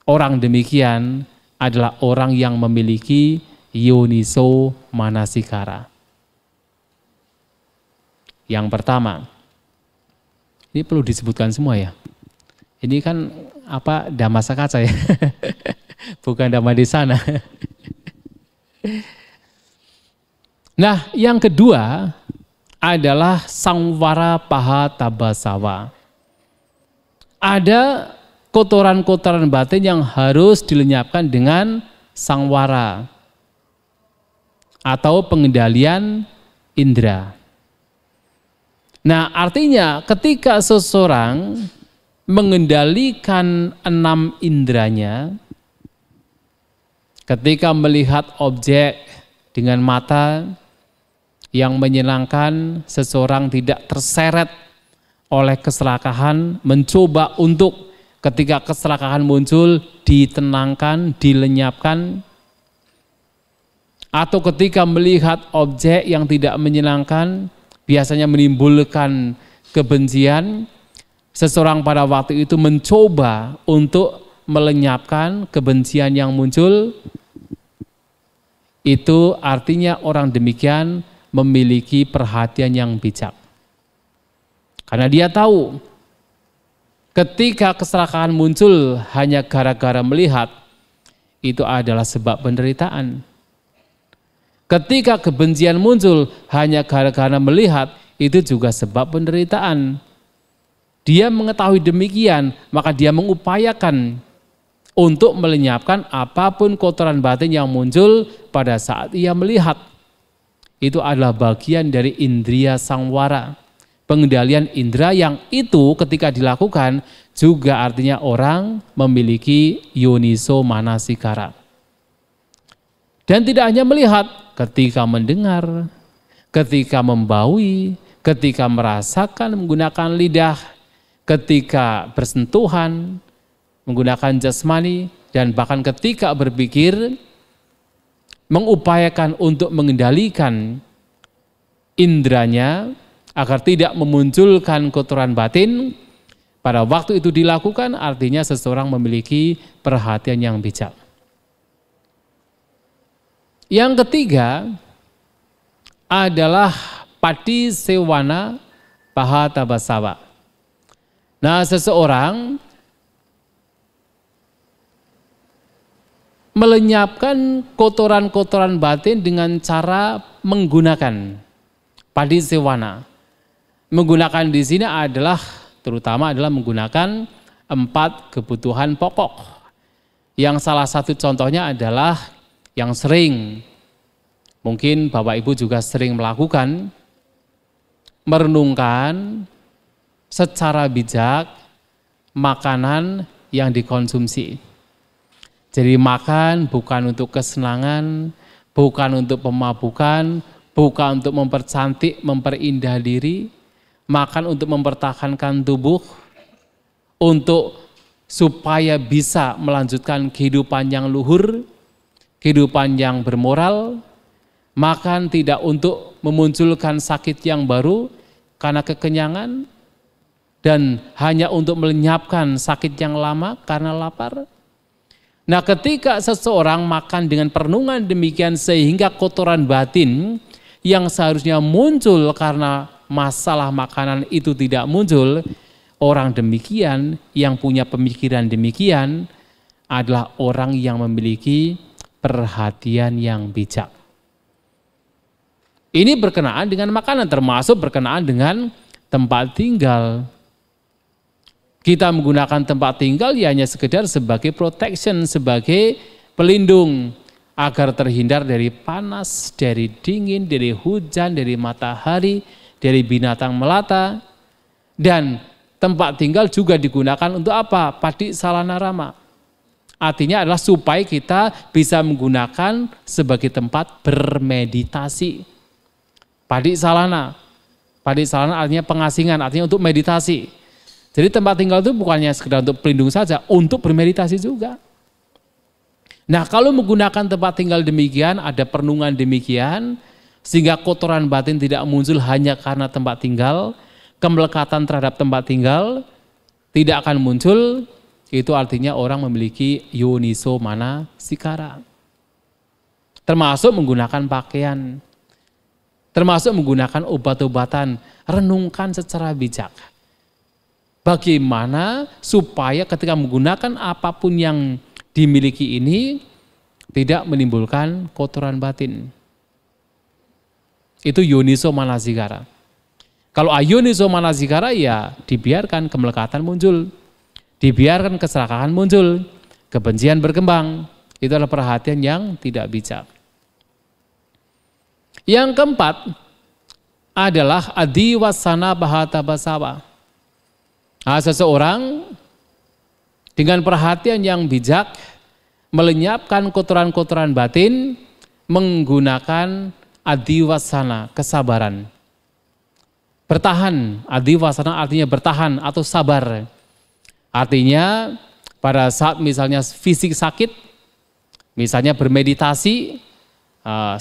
Orang demikian adalah orang yang memiliki yoniso manasikara. Yang pertama, ini perlu disebutkan semua ya. Ini kan apa Dhamma Sakacca ya, bukan Dhamma Desana. Nah, yang kedua adalah Samvara Pahata Basawa. Ada kotoran-kotoran batin yang harus dilenyapkan dengan sangwara atau pengendalian indera. Nah, artinya ketika seseorang mengendalikan 6 inderanya, ketika melihat objek dengan mata yang menyenangkan, seseorang tidak terseret oleh keserakahan, mencoba untuk ketika keserakahan muncul ditenangkan, dilenyapkan. Atau ketika melihat objek yang tidak menyenangkan, biasanya menimbulkan kebencian, seseorang pada waktu itu mencoba untuk melenyapkan kebencian yang muncul. Itu artinya orang demikian memiliki perhatian yang bijak. Karena dia tahu ketika keserakahan muncul hanya gara-gara melihat, itu adalah sebab penderitaan. Ketika kebencian muncul hanya gara-gara melihat, itu juga sebab penderitaan. Dia mengetahui demikian, maka dia mengupayakan untuk melenyapkan apapun kotoran batin yang muncul pada saat ia melihat. Itu adalah bagian dari indriya sangwara. Pengendalian indera yang itu ketika dilakukan juga artinya orang memiliki yoniso manasikara. Dan tidak hanya melihat, ketika mendengar, ketika membaui, ketika merasakan menggunakan lidah, ketika bersentuhan menggunakan jasmani, dan bahkan ketika berpikir, mengupayakan untuk mengendalikan inderanya agar tidak memunculkan kotoran batin. Pada waktu itu dilakukan artinya seseorang memiliki perhatian yang bijak. Yang ketiga adalah Patisewana Pahata Basawa. Nah, seseorang melenyapkan kotoran-kotoran batin dengan cara menggunakan Patisewana. Menggunakan di sini adalah terutama adalah menggunakan 4 kebutuhan pokok. Yang salah satu contohnya adalah yang sering, mungkin Bapak Ibu juga sering melakukan, merenungkan secara bijak makanan yang dikonsumsi. Jadi makan bukan untuk kesenangan, bukan untuk pemabukan, bukan untuk mempercantik, memperindah diri, makan untuk mempertahankan tubuh, untuk supaya bisa melanjutkan kehidupan yang luhur, kehidupan yang bermoral, makan tidak untuk memunculkan sakit yang baru karena kekenyangan, dan hanya untuk melenyapkan sakit yang lama karena lapar. Nah, ketika seseorang makan dengan perenungan demikian sehingga kotoran batin yang seharusnya muncul karena masalah makanan itu tidak muncul, orang demikian yang punya pemikiran demikian adalah orang yang memiliki perhatian yang bijak. Ini berkenaan dengan makanan, termasuk berkenaan dengan tempat tinggal. Kita menggunakan tempat tinggal ya hanya sekedar sebagai protection, sebagai pelindung agar terhindar dari panas, dari dingin, dari hujan, dari matahari, dari binatang melata. Dan tempat tinggal juga digunakan untuk apa? Padi salana rama. Artinya adalah supaya kita bisa menggunakan sebagai tempat bermeditasi. Padi salana artinya pengasingan, artinya untuk meditasi. Jadi tempat tinggal itu bukannya sekedar untuk pelindung saja, untuk bermeditasi juga. Nah, kalau menggunakan tempat tinggal demikian, ada perenungan demikian, sehingga kotoran batin tidak muncul hanya karena tempat tinggal, kemelekatan terhadap tempat tinggal tidak akan muncul, itu artinya orang memiliki yoniso manasikara. Termasuk menggunakan pakaian, termasuk menggunakan obat-obatan, renungkan secara bijak. Bagaimana supaya ketika menggunakan apapun yang dimiliki ini tidak menimbulkan kotoran batin. Itu yoniso manasikara. Kalau ayoniso manasikara ya dibiarkan kemelekatan muncul, dibiarkan keserakahan muncul, kebencian berkembang. Itu adalah perhatian yang tidak bijak. Yang keempat adalah adiwasana bahata basawa. Nah, seseorang dengan perhatian yang bijak melenyapkan kotoran-kotoran batin menggunakan adiwasana, kesabaran. Bertahan, adiwasana artinya bertahan atau sabar. Artinya pada saat misalnya fisik sakit, misalnya bermeditasi,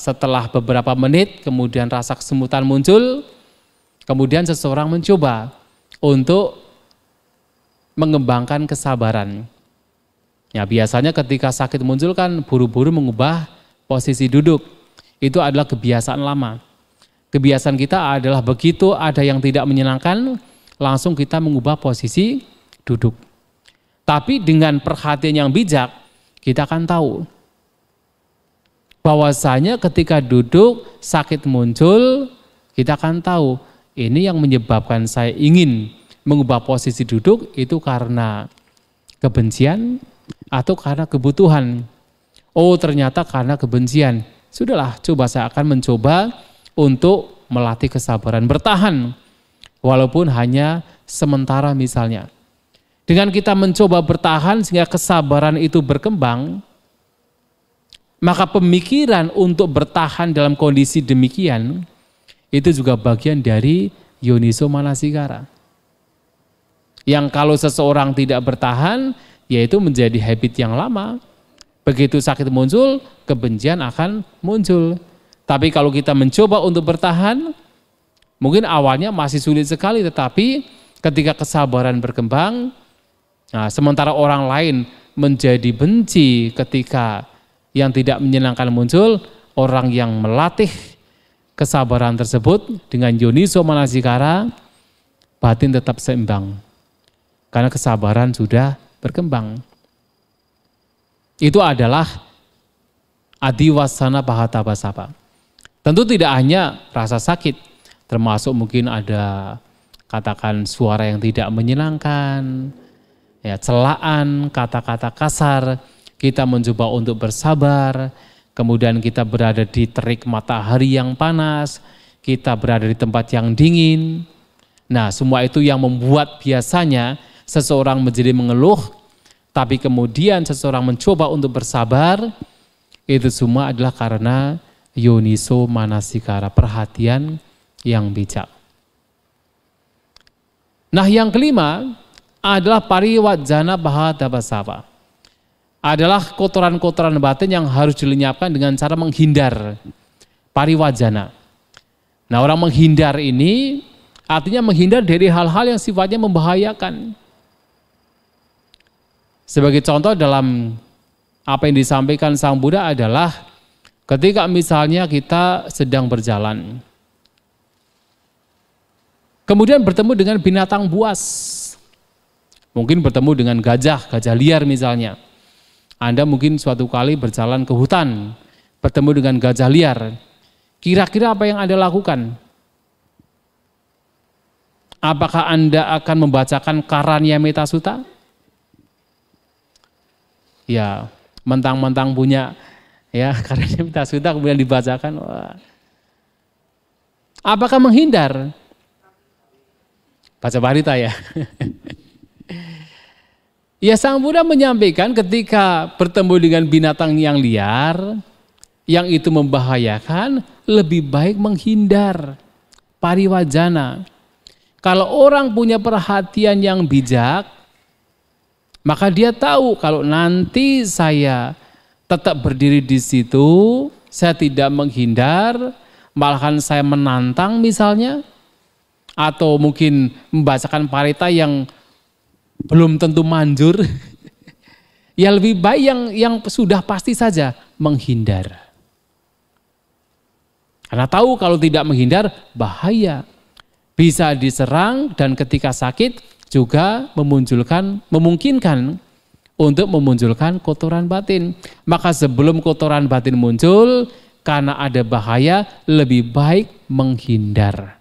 setelah beberapa menit kemudian rasa kesemutan muncul, kemudian seseorang mencoba untuk mengembangkan kesabaran. Ya, biasanya ketika sakit muncul kan buru-buru mengubah posisi duduk. Itu adalah kebiasaan lama. Kebiasaan kita adalah begitu ada yang tidak menyenangkan, langsung kita mengubah posisi duduk. Tapi dengan perhatian yang bijak, kita akan tahu bahwasanya ketika duduk sakit muncul, kita akan tahu ini yang menyebabkan saya ingin mengubah posisi duduk itu karena kebencian atau karena kebutuhan. Oh, ternyata karena kebencian. Sudahlah, coba saya akan mencoba untuk melatih kesabaran, bertahan walaupun hanya sementara misalnya. Dengan kita mencoba bertahan sehingga kesabaran itu berkembang, maka pemikiran untuk bertahan dalam kondisi demikian itu juga bagian dari yoniso manasikara. Yang kalau seseorang tidak bertahan, yaitu menjadi habit yang lama. Begitu sakit muncul, kebencian akan muncul. Tapi kalau kita mencoba untuk bertahan, mungkin awalnya masih sulit sekali, tetapi ketika kesabaran berkembang, nah, sementara orang lain menjadi benci ketika yang tidak menyenangkan muncul, orang yang melatih kesabaran tersebut dengan yoniso manasikara, batin tetap seimbang. Karena kesabaran sudah berkembang. Itu adalah adiwasana bahata basapa. Tentu tidak hanya rasa sakit, termasuk mungkin ada katakan suara yang tidak menyenangkan, ya, celaan, kata-kata kasar, kita mencoba untuk bersabar, kemudian kita berada di terik matahari yang panas, kita berada di tempat yang dingin. Nah, semua itu yang membuat biasanya seseorang menjadi mengeluh, tapi kemudian seseorang mencoba untuk bersabar, itu semua adalah karena Yoniso manasikara, perhatian yang bijak. Nah yang kelima adalah pariwajana bahadabasava. Adalah kotoran-kotoran batin yang harus dilenyapkan dengan cara menghindar. Pariwajana. Nah orang menghindar ini artinya menghindar dari hal-hal yang sifatnya membahayakan. Sebagai contoh dalam apa yang disampaikan Sang Buddha adalah ketika misalnya kita sedang berjalan, kemudian bertemu dengan binatang buas, mungkin bertemu dengan gajah liar misalnya. Anda mungkin suatu kali berjalan ke hutan, bertemu dengan gajah liar. Kira-kira apa yang Anda lakukan? Apakah Anda akan membacakan Karanyameta Sutta? Ya, mentang-mentang punya ya Karanyameta Sutta kemudian dibacakan. Wah. Apakah menghindar? Baca Bharita ya. Ya Sang Buddha menyampaikan ketika bertemu dengan binatang yang liar, yang itu membahayakan, lebih baik menghindar. Pariwajana. Kalau orang punya perhatian yang bijak, maka dia tahu kalau nanti saya tetap berdiri di situ, saya tidak menghindar, malahan saya menantang misalnya, atau mungkin membacakan parita yang belum tentu manjur, ya lebih baik yang sudah pasti saja menghindar. Karena tahu kalau tidak menghindar bahaya, bisa diserang dan ketika sakit juga memungkinkan untuk memunculkan kotoran batin. Maka sebelum kotoran batin muncul, karena ada bahaya, lebih baik menghindar.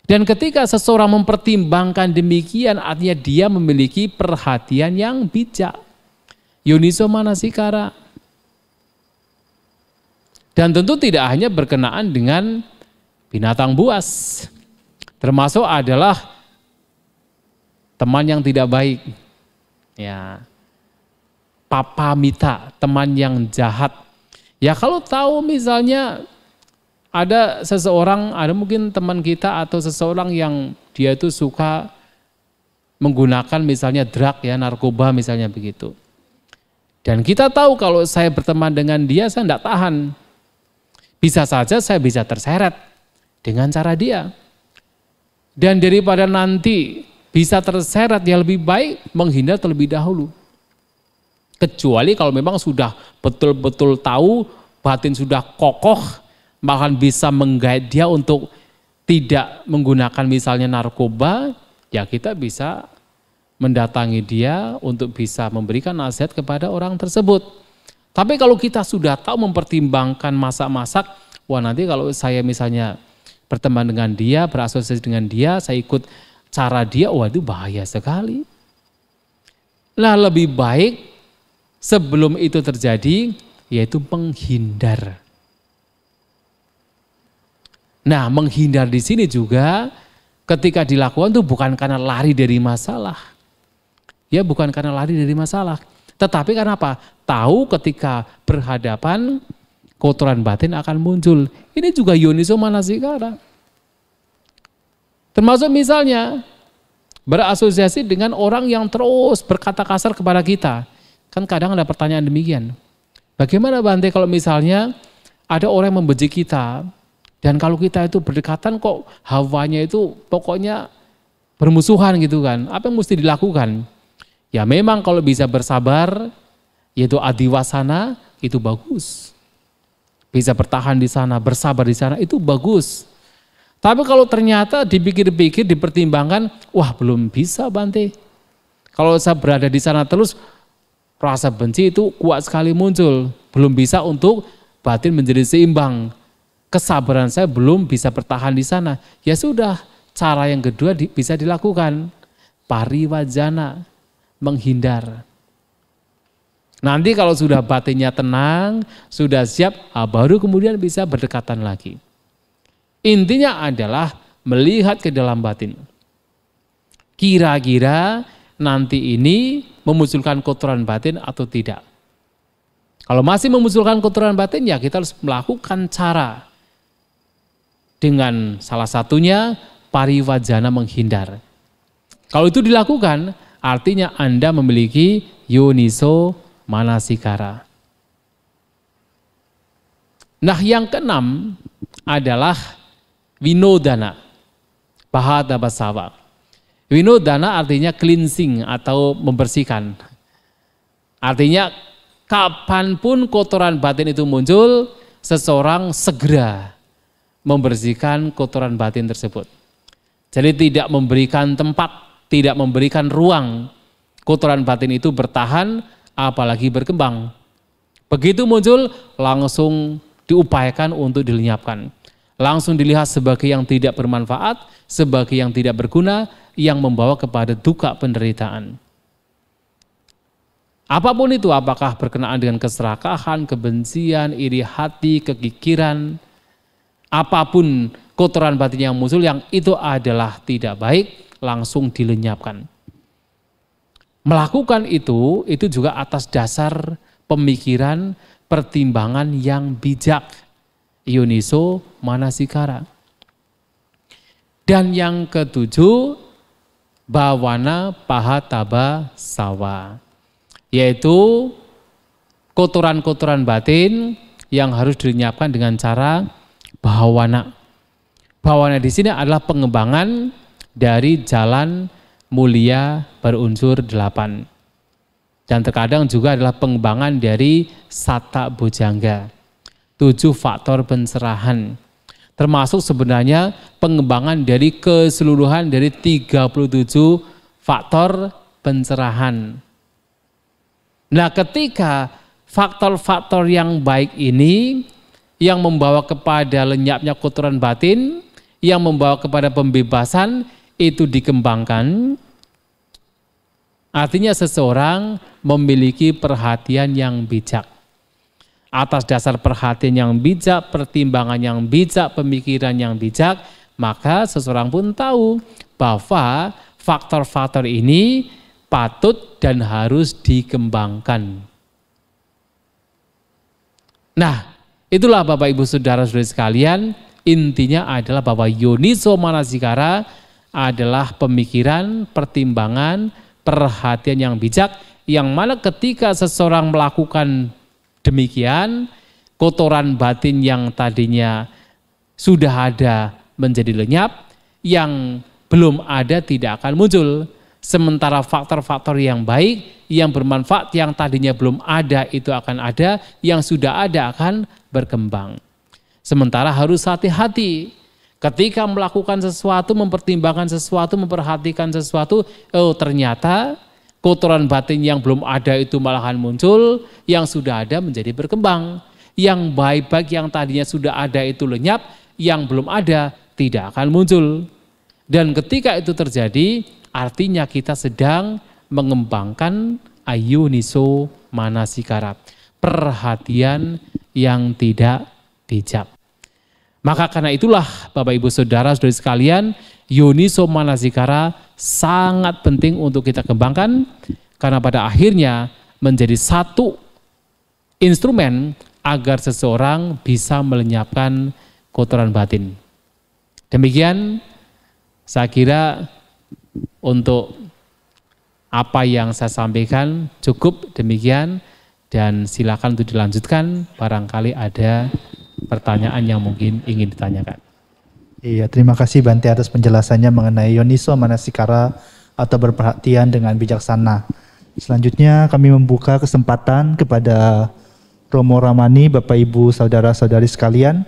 Dan ketika seseorang mempertimbangkan demikian, artinya dia memiliki perhatian yang bijak. Yoniso manasikara. Dan tentu tidak hanya berkenaan dengan binatang buas. Termasuk adalah teman yang tidak baik. Ya. Papamita, teman yang jahat. Ya kalau tahu misalnya ada seseorang, ada mungkin teman kita atau seseorang yang dia itu suka menggunakan misalnya drug ya, narkoba misalnya begitu. Dan kita tahu kalau saya berteman dengan dia saya tidak tahan. Bisa saja saya bisa terseret dengan cara dia. Dan daripada nanti bisa terseret, ya lebih baik menghindar terlebih dahulu. Kecuali kalau memang sudah betul-betul tahu, batin sudah kokoh, bahkan bisa menggait dia untuk tidak menggunakan misalnya narkoba, ya kita bisa mendatangi dia untuk bisa memberikan nasihat kepada orang tersebut. Tapi kalau kita sudah tahu mempertimbangkan masak-masak, wah nanti kalau saya misalnya berteman dengan dia, berasosiasi dengan dia, saya ikut cara dia, wah itu bahaya sekali. Nah lebih baik sebelum itu terjadi, yaitu menghindar. Nah menghindar di sini juga ketika dilakukan itu bukan karena lari dari masalah. Ya bukan karena lari dari masalah. Tetapi karena apa? Tahu ketika berhadapan kotoran batin akan muncul. Ini juga yoniso manasikara. Termasuk misalnya berasosiasi dengan orang yang terus berkata kasar kepada kita. Kan kadang ada pertanyaan demikian. Bagaimana Bante kalau misalnya ada orang yang membenci kita dan kalau kita itu berdekatan kok hawanya itu pokoknya bermusuhan gitu kan. Apa yang mesti dilakukan? Ya memang kalau bisa bersabar, yaitu adiwasana, itu bagus. Bisa bertahan di sana, bersabar di sana, itu bagus. Tapi kalau ternyata dipikir-pikir, dipertimbangkan, wah belum bisa Bante. Kalau saya berada di sana terus, rasa benci itu kuat sekali muncul. Belum bisa untuk batin menjadi seimbang. Kesabaran saya belum bisa bertahan di sana. Ya sudah, cara yang kedua bisa dilakukan. Pariwajana. Menghindar. Nanti kalau sudah batinnya tenang, sudah siap, baru kemudian bisa berdekatan lagi. Intinya adalah melihat ke dalam batin. Kira-kira nanti ini memunculkan kotoran batin atau tidak. Kalau masih memunculkan kotoran batin, ya kita harus melakukan cara. Dengan salah satunya pariwajana menghindar. Kalau itu dilakukan, artinya Anda memiliki yoniso manasikara. Nah, yang keenam adalah winodana, bahatabasawa. Winodana artinya cleansing atau membersihkan. Artinya kapanpun kotoran batin itu muncul, seseorang segera membersihkan kotoran batin tersebut. Jadi tidak memberikan tempat, tidak memberikan ruang kotoran batin itu bertahan, apalagi berkembang. Begitu muncul, langsung diupayakan untuk dilenyapkan. Langsung dilihat sebagai yang tidak bermanfaat, sebagai yang tidak berguna, yang membawa kepada duka penderitaan. Apapun itu, apakah berkenaan dengan keserakahan, kebencian, iri hati, kekikiran, apapun kotoran batin yang muncul yang itu adalah tidak baik, langsung dilenyapkan. Melakukan itu juga atas dasar pemikiran, pertimbangan yang bijak, yoniso manasikara. Dan yang ketujuh, bawana pahataba sawa, yaitu kotoran-kotoran batin yang harus dilenyapkan dengan cara bawana. Bawana di sini adalah pengembangan dari jalan mulia berunsur 8. Dan terkadang juga adalah pengembangan dari sata bojangga, 7 faktor pencerahan. Termasuk sebenarnya pengembangan dari keseluruhan dari 37 faktor pencerahan. Nah, ketika faktor-faktor yang baik ini yang membawa kepada lenyapnya kotoran batin, yang membawa kepada pembebasan itu dikembangkan, artinya seseorang memiliki perhatian yang bijak. Atas dasar perhatian yang bijak, pertimbangan yang bijak, pemikiran yang bijak, maka seseorang pun tahu bahwa faktor-faktor ini patut dan harus dikembangkan. Nah, itulah Bapak Ibu Saudara-saudari sekalian, intinya adalah bahwa yoniso manasikara adalah pemikiran, pertimbangan, perhatian yang bijak, yang mana ketika seseorang melakukan demikian, kotoran batin yang tadinya sudah ada menjadi lenyap, yang belum ada tidak akan muncul. Sementara faktor-faktor yang baik, yang bermanfaat, yang tadinya belum ada itu akan ada, yang sudah ada akan berkembang. Sementara harus hati-hati ketika melakukan sesuatu, mempertimbangkan sesuatu, memperhatikan sesuatu, oh ternyata kotoran batin yang belum ada itu malahan muncul, yang sudah ada menjadi berkembang. Yang baik-baik yang tadinya sudah ada itu lenyap, yang belum ada tidak akan muncul. Dan ketika itu terjadi, artinya kita sedang mengembangkan ayuniso manasikara, perhatian yang tidak bijak. Maka karena itulah Bapak Ibu Saudara saudari sekalian, yoniso manasikara sangat penting untuk kita kembangkan, karena pada akhirnya menjadi satu instrumen agar seseorang bisa melenyapkan kotoran batin. Demikian saya kira untuk apa yang saya sampaikan cukup demikian, dan silakan untuk dilanjutkan barangkali ada pertanyaan yang mungkin ingin ditanyakan. Iya, terima kasih Bante atas penjelasannya mengenai yoniso manasikara atau berperhatian dengan bijaksana. Selanjutnya kami membuka kesempatan kepada Romo Ramani, Bapak Ibu Saudara-saudari sekalian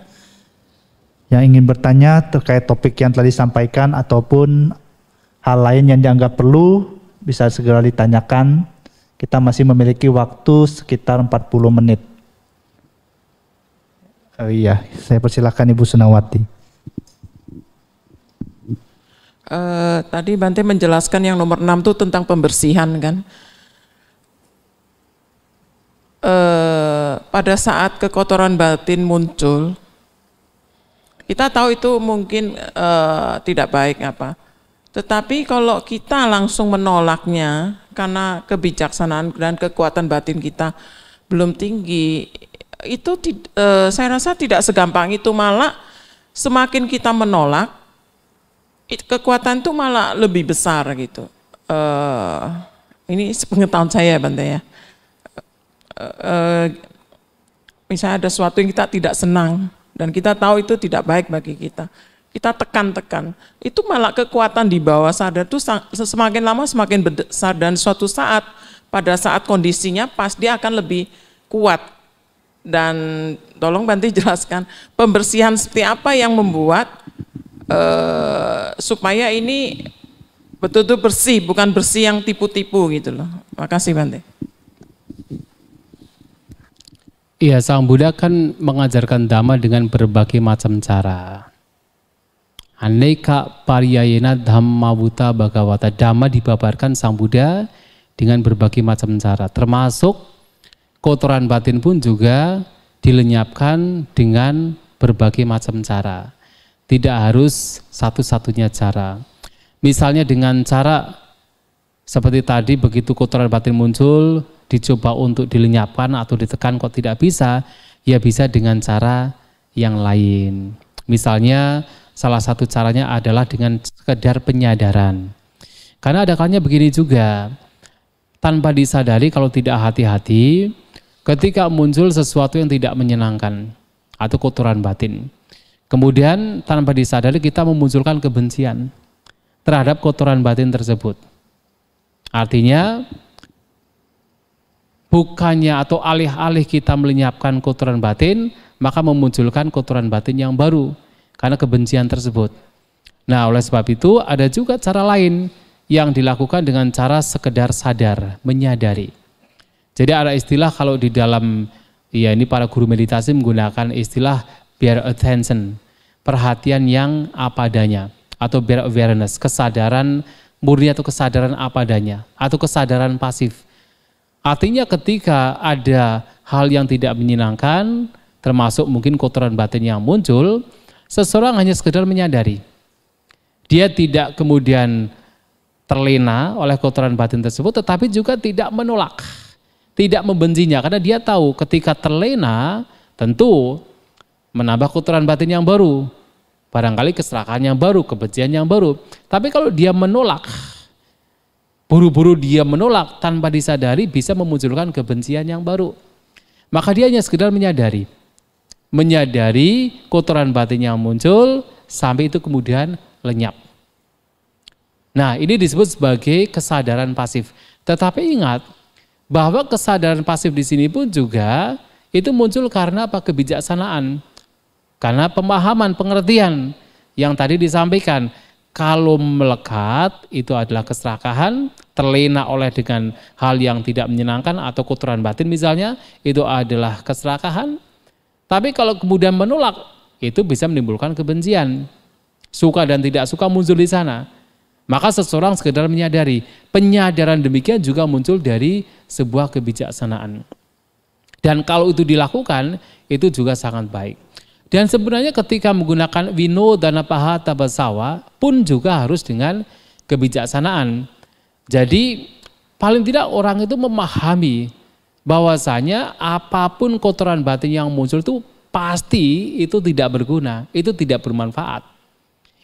yang ingin bertanya terkait topik yang telah disampaikan ataupun hal lain yang dianggap perlu bisa segera ditanyakan. Kita masih memiliki waktu sekitar 40 menit. Oh iya, saya persilakan Ibu Sunawati. Tadi Bante menjelaskan yang nomor 6 itu tentang pembersihan kan. Pada saat kekotoran batin muncul, kita tahu itu mungkin tidak baik apa. Tetapi kalau kita langsung menolaknya karena kebijaksanaan dan kekuatan batin kita belum tinggi, itu saya rasa tidak segampang itu, malah semakin kita menolak, kekuatan itu malah lebih besar gitu. Ini sepengetahuan saya Bante ya. Misalnya ada sesuatu yang kita tidak senang dan kita tahu itu tidak baik bagi kita, kita tekan-tekan, itu malah kekuatan di bawah sadar itu semakin lama semakin besar, dan suatu saat pada saat kondisinya pas dia akan lebih kuat. Dan tolong Bante jelaskan pembersihan seperti apa yang membuat supaya ini betul-betul bersih, bukan bersih yang tipu-tipu gitu loh. Makasih Bante. Iya, Sang Buddha kan mengajarkan Dhamma dengan berbagai macam cara. Aneka pariyayena dhamma buta bhagavata. Dhamma dibabarkan Sang Buddha dengan berbagai macam cara. Termasuk kotoran batin pun juga dilenyapkan dengan berbagai macam cara. Tidak harus satu-satunya cara. Misalnya dengan cara seperti tadi, begitu kotoran batin muncul, dicoba untuk dilenyapkan atau ditekan kok tidak bisa, ya bisa dengan cara yang lain. Misalnya salah satu caranya adalah dengan sekedar penyadaran. Karena ada kalanya begini juga, tanpa disadari kalau tidak hati-hati, ketika muncul sesuatu yang tidak menyenangkan atau kotoran batin, kemudian tanpa disadari kita memunculkan kebencian terhadap kotoran batin tersebut. Artinya bukannya atau alih-alih kita melenyapkan kotoran batin, maka memunculkan kotoran batin yang baru karena kebencian tersebut. Nah, oleh sebab itu ada juga cara lain yang dilakukan dengan cara sekedar sadar, menyadari. Jadi ada istilah kalau di dalam, ya ini para guru meditasi menggunakan istilah bare attention, perhatian yang apa adanya, atau bare awareness, kesadaran murni atau kesadaran apa adanya, atau kesadaran pasif. Artinya ketika ada hal yang tidak menyenangkan, termasuk mungkin kotoran batin yang muncul, seseorang hanya sekedar menyadari. Dia tidak kemudian terlena oleh kotoran batin tersebut, tetapi juga tidak menolak, tidak membencinya, karena dia tahu ketika terlena tentu menambah kotoran batin yang baru, barangkali keserakahan yang baru, kebencian yang baru. Tapi kalau dia menolak, buru-buru dia menolak tanpa disadari, bisa memunculkan kebencian yang baru. Maka dia hanya sekedar menyadari kotoran batin yang muncul sampai itu kemudian lenyap. Nah, ini disebut sebagai kesadaran pasif. Tetapi ingat bahwa kesadaran pasif di sini pun juga itu muncul karena apa? Kebijaksanaan. Karena pemahaman, pengertian yang tadi disampaikan. Kalau melekat itu adalah keserakahan, terlena oleh dengan hal yang tidak menyenangkan atau kotoran batin misalnya, itu adalah keserakahan. Tapi kalau kemudian menolak, itu bisa menimbulkan kebencian. Suka dan tidak suka muncul di sana. Maka seseorang sekedar menyadari, penyadaran demikian juga muncul dari sebuah kebijaksanaan. Dan kalau itu dilakukan, itu juga sangat baik. Dan sebenarnya ketika menggunakan Vinodana Pahata Basawa pun juga harus dengan kebijaksanaan. Jadi paling tidak orang itu memahami bahwasanya apapun kotoran batin yang muncul itu pasti itu tidak berguna, itu tidak bermanfaat.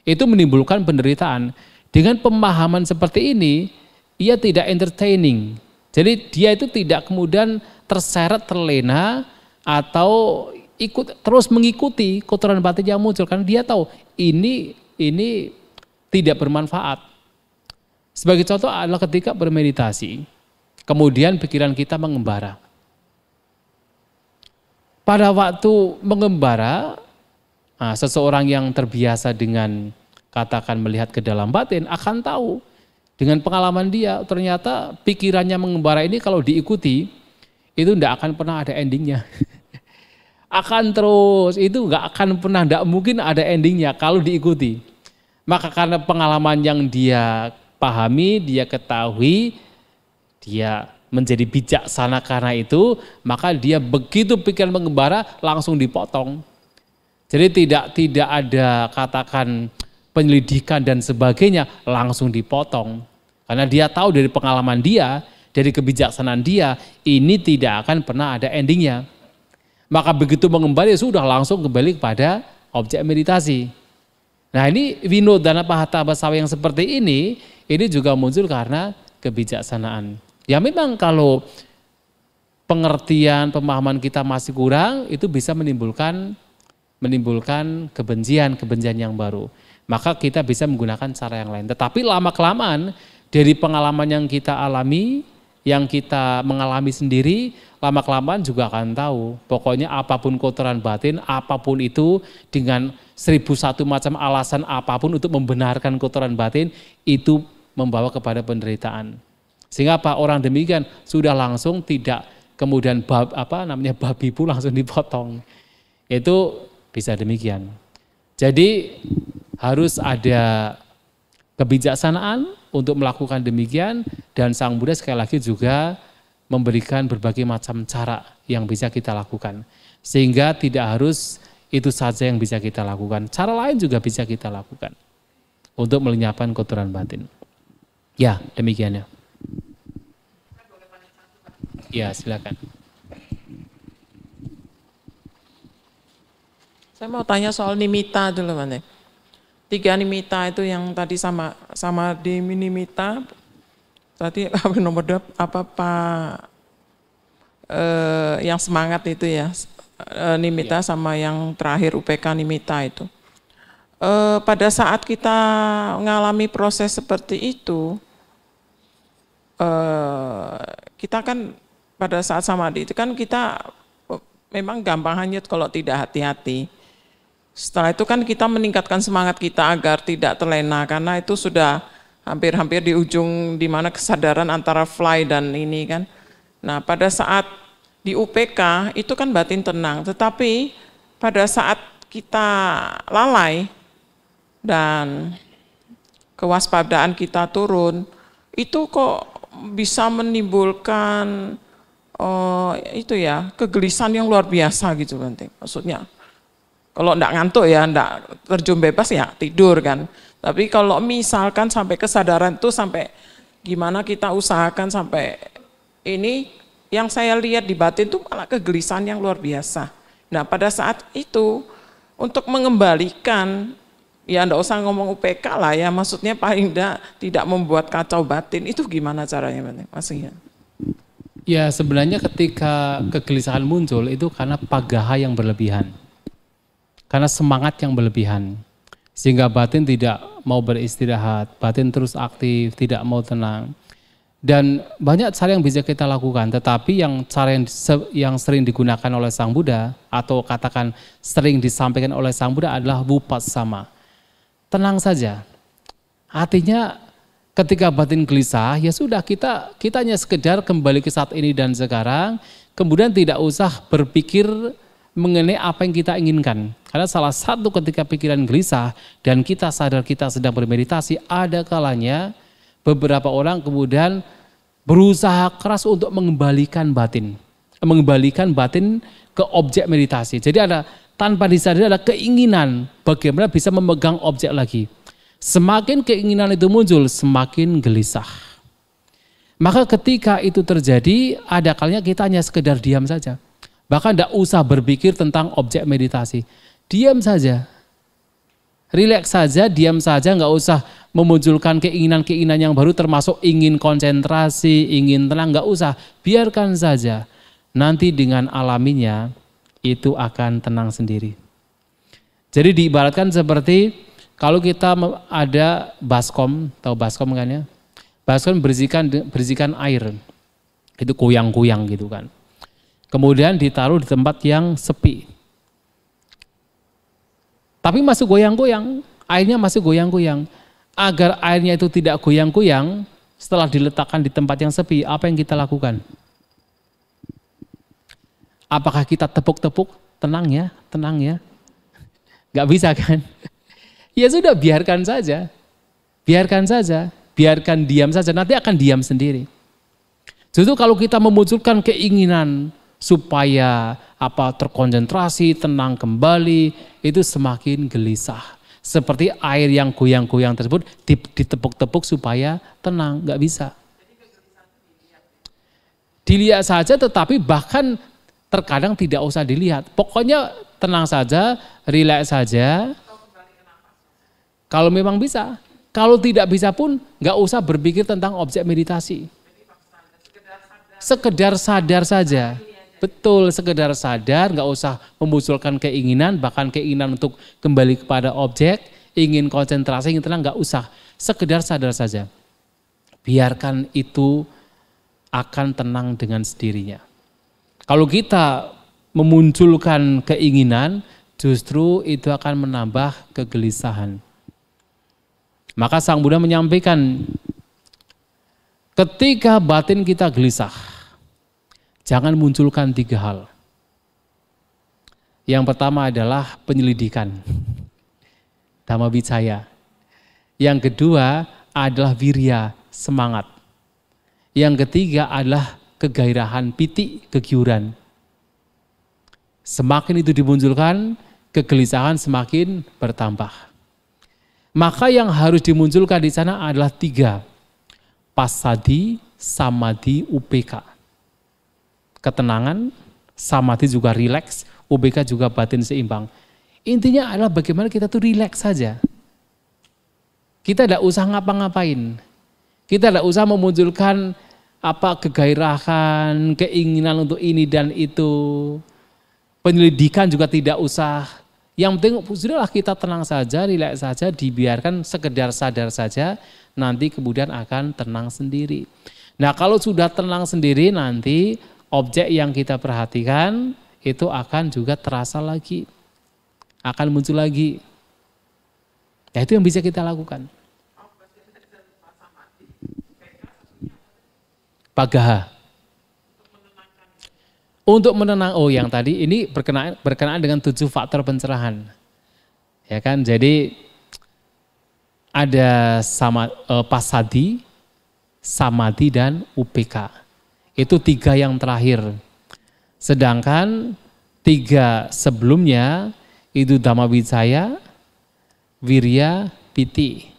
Itu menimbulkan penderitaan. Dengan pemahaman seperti ini, ia tidak entertaining. Jadi dia itu tidak kemudian terseret, terlena, atau ikut terus mengikuti kotoran batin yang muncul, karena dia tahu ini tidak bermanfaat. Sebagai contoh adalah ketika bermeditasi, kemudian pikiran kita mengembara. Pada waktu mengembara, seseorang yang terbiasa dengan katakan melihat ke dalam batin akan tahu dengan pengalaman dia, ternyata pikirannya mengembara ini kalau diikuti itu tidak akan pernah ada endingnya. Akan terus, itu nggak akan pernah, tidak mungkin ada endingnya kalau diikuti. Maka karena pengalaman yang dia pahami, dia ketahui, dia menjadi bijaksana karena itu, maka dia begitu pikiran mengembara langsung dipotong. Jadi tidak ada katakan penyelidikan dan sebagainya, langsung dipotong. Karena dia tahu dari pengalaman dia dari kebijaksanaan dia, ini tidak akan pernah ada endingnya. Maka begitu mengembali sudah langsung kembali kepada objek meditasi. Nah ini winodana pahatabasawa yang seperti ini juga muncul karena kebijaksanaan. Ya memang kalau pengertian, pemahaman kita masih kurang, itu bisa menimbulkan kebencian yang baru. Maka kita bisa menggunakan cara yang lain. Tetapi lama-kelamaan dari pengalaman yang kita alami, yang kita mengalami sendiri, lama-kelamaan juga akan tahu. Pokoknya apapun kotoran batin, apapun itu dengan 1001 macam alasan apapun untuk membenarkan kotoran batin, itu membawa kepada penderitaan. Sehingga apa? Orang demikian sudah langsung tidak kemudian babi pun langsung dipotong. Itu bisa demikian. Jadi harus ada kebijaksanaan untuk melakukan demikian, dan Sang Buddha sekali lagi juga memberikan berbagai macam cara yang bisa kita lakukan. Sehingga tidak harus itu saja yang bisa kita lakukan. Cara lain juga bisa kita lakukan untuk melenyapkan kotoran batin. Ya, demikian ya. Ya, silakan. Saya mau tanya soal nimita dulu, Bante. 3 nimita itu yang tadi sama di nimita. Tadi nomor 2 yang semangat itu ya, nimita sama yang terakhir UPK nimita itu. Pada saat kita mengalami proses seperti itu, kita kan pada saat samadhi itu kan kita memang gampang hanyut kalau tidak hati-hati. Setelah itu kan kita meningkatkan semangat kita agar tidak terlena, karena itu sudah hampir-hampir di ujung di mana kesadaran antara fly dan ini kan. Nah pada saat di UPK itu kan batin tenang, tetapi pada saat kita lalai dan kewaspadaan kita turun, itu kok bisa menimbulkan kegelisahan yang luar biasa gitu Bante. Maksudnya kalau enggak ngantuk ya, enggak terjun bebas ya tidur kan. Tapi kalau misalkan sampai kesadaran itu sampai gimana kita usahakan sampai ini, yang saya lihat di batin itu malah kegelisahan yang luar biasa. Nah pada saat itu untuk mengembalikan, ya enggak usah ngomong UPK lah ya, maksudnya paling enggak tidak membuat kacau batin, itu gimana caranya Mas? Ya sebenarnya ketika kegelisahan muncul itu karena pagaha yang berlebihan. Karena semangat yang berlebihan, sehingga batin tidak mau beristirahat, batin terus aktif, tidak mau tenang. Dan banyak cara yang bisa kita lakukan, tetapi cara yang sering digunakan oleh Sang Buddha, atau katakan sering disampaikan oleh Sang Buddha adalah vipassana. Tenang saja. Artinya ketika batin gelisah, ya sudah kita hanya sekedar kembali ke saat ini dan sekarang, kemudian tidak usah berpikir mengenai apa yang kita inginkan. Karena salah satu ketika pikiran gelisah dan kita sadar kita sedang bermeditasi, ada kalanya beberapa orang kemudian berusaha keras untuk mengembalikan batin ke objek meditasi. Jadi ada tanpa disadari ada keinginan bagaimana bisa memegang objek lagi. Semakin keinginan itu muncul, semakin gelisah. Maka ketika itu terjadi, ada kalanya kita hanya sekedar diam saja. Bahkan tidak usah berpikir tentang objek meditasi. Diam saja. Rileks saja, diam saja, nggak usah memunculkan keinginan-keinginan yang baru termasuk ingin konsentrasi, ingin tenang, nggak usah. Biarkan saja. Nanti dengan alaminya itu akan tenang sendiri. Jadi diibaratkan seperti kalau kita ada baskom, tahu baskom kan ya? Baskom berisikan air. Itu kuyang-kuyang gitu kan. Kemudian ditaruh di tempat yang sepi. Tapi masih goyang-goyang, airnya masih goyang-goyang. Agar airnya itu tidak goyang-goyang, setelah diletakkan di tempat yang sepi, apa yang kita lakukan? Apakah kita tepuk-tepuk, tenang ya? Gak bisa kan? Ya sudah, biarkan saja. Biarkan diam saja, nanti akan diam sendiri. Justru kalau kita memunculkan keinginan supaya terkonsentrasi, tenang kembali, itu semakin gelisah. Seperti air yang goyang-goyang tersebut ditepuk-tepuk supaya tenang, nggak bisa. Dilihat saja tetapi bahkan terkadang tidak usah dilihat. Pokoknya tenang saja, rileks saja. Kalau memang bisa. Kalau tidak bisa pun nggak usah berpikir tentang objek meditasi. Sekedar sadar saja. Betul, sekedar sadar, nggak usah memunculkan keinginan, bahkan keinginan untuk kembali kepada objek, ingin konsentrasi, ingin tenang, nggak usah. Sekedar sadar saja. Biarkan itu akan tenang dengan sendirinya. Kalau kita memunculkan keinginan, justru itu akan menambah kegelisahan. Maka Sang Buddha menyampaikan, ketika batin kita gelisah, jangan munculkan 3 hal. Yang pertama adalah penyelidikan, Dhammavicaya. Yang kedua adalah wirya, semangat. Yang ketiga adalah kegairahan, piti, kegiuran. Semakin itu dimunculkan, kegelisahan semakin bertambah. Maka yang harus dimunculkan di sana adalah 3. Passaddhi, samadhi, upeka. Ketenangan, samadhi juga rileks, upeka juga batin seimbang. Intinya adalah bagaimana kita tuh rileks saja. Kita tidak usah ngapa-ngapain. Kita tidak usah memunculkan kegairahan, keinginan untuk ini dan itu. Penyelidikan juga tidak usah. Yang penting sudahlah kita tenang saja, rileks saja, dibiarkan sekedar sadar saja, nanti kemudian akan tenang sendiri. Nah kalau sudah tenang sendiri nanti objek yang kita perhatikan itu akan juga terasa lagi, akan muncul lagi. Nah itu yang bisa kita lakukan. Pagaha. Untuk menenang, yang tadi ini berkenaan dengan 7 faktor pencerahan. Ya kan, jadi ada passaddhi, samadhi dan upeka. Itu 3 yang terakhir. Sedangkan 3 sebelumnya itu Dhammavicaya, wirya, piti.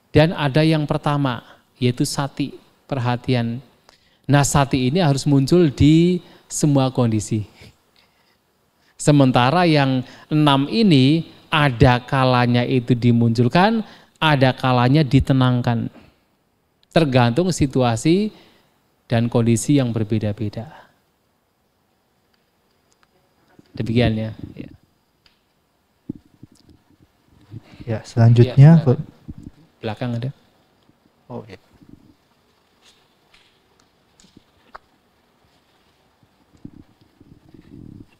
Dan ada yang pertama yaitu sati, perhatian. Nah sati ini harus muncul di semua kondisi. Sementara yang 6 ini ada kalanya itu dimunculkan, ada kalanya ditenangkan. Tergantung situasi dan kondisi yang berbeda-beda. Demikian ya. Ya, selanjutnya ya, belakang ada. Oh ya.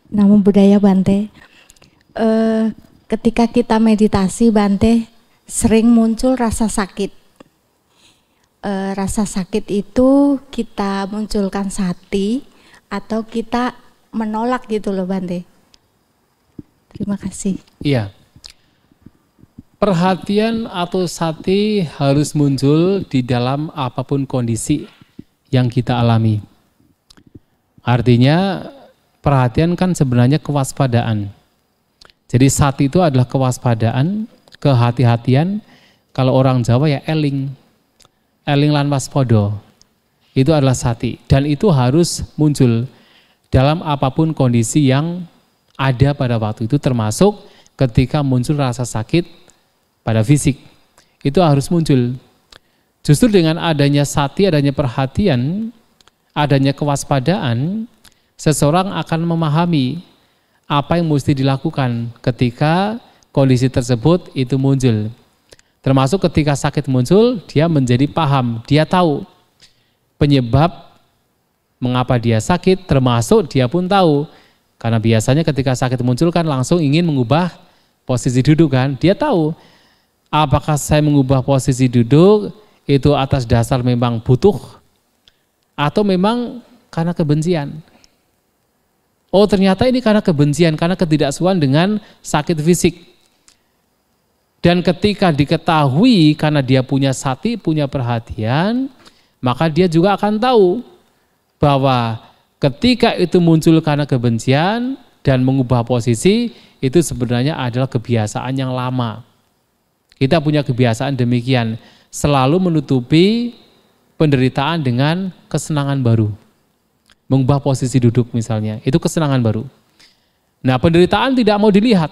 Namo Buddhaya Bante. Ketika kita meditasi Bante, sering muncul rasa sakit. Rasa sakit itu kita munculkan sati atau kita menolak gitu loh Bante. Terima kasih. Iya. Perhatian atau sati harus muncul di dalam apapun kondisi yang kita alami. Artinya perhatian kan sebenarnya kewaspadaan. Jadi sati itu adalah kewaspadaan, kehati-hatian. Kalau orang Jawa ya eling. Eling lan waspodo. Itu adalah sati. Dan itu harus muncul dalam apapun kondisi yang ada pada waktu itu, termasuk ketika muncul rasa sakit pada fisik. Itu harus muncul. Justru dengan adanya sati, adanya perhatian, adanya kewaspadaan, seseorang akan memahami apa yang mesti dilakukan ketika kondisi tersebut itu muncul. Termasuk ketika sakit muncul, dia menjadi paham, dia tahu penyebab mengapa dia sakit, termasuk dia pun tahu. Karena biasanya ketika sakit muncul kan langsung ingin mengubah posisi duduk kan. Dia tahu apakah saya mengubah posisi duduk itu atas dasar memang butuh atau memang karena kebencian. Oh ternyata ini karena kebencian, karena ketidaksukaan dengan sakit fisik. Dan ketika diketahui karena dia punya sati, punya perhatian, maka dia juga akan tahu bahwa ketika itu muncul karena kebencian dan mengubah posisi, itu sebenarnya adalah kebiasaan yang lama. Kita punya kebiasaan demikian, selalu menutupi penderitaan dengan kesenangan baru. mengubah posisi duduk misalnya, itu kesenangan baru. Nah, penderitaan tidak mau dilihat.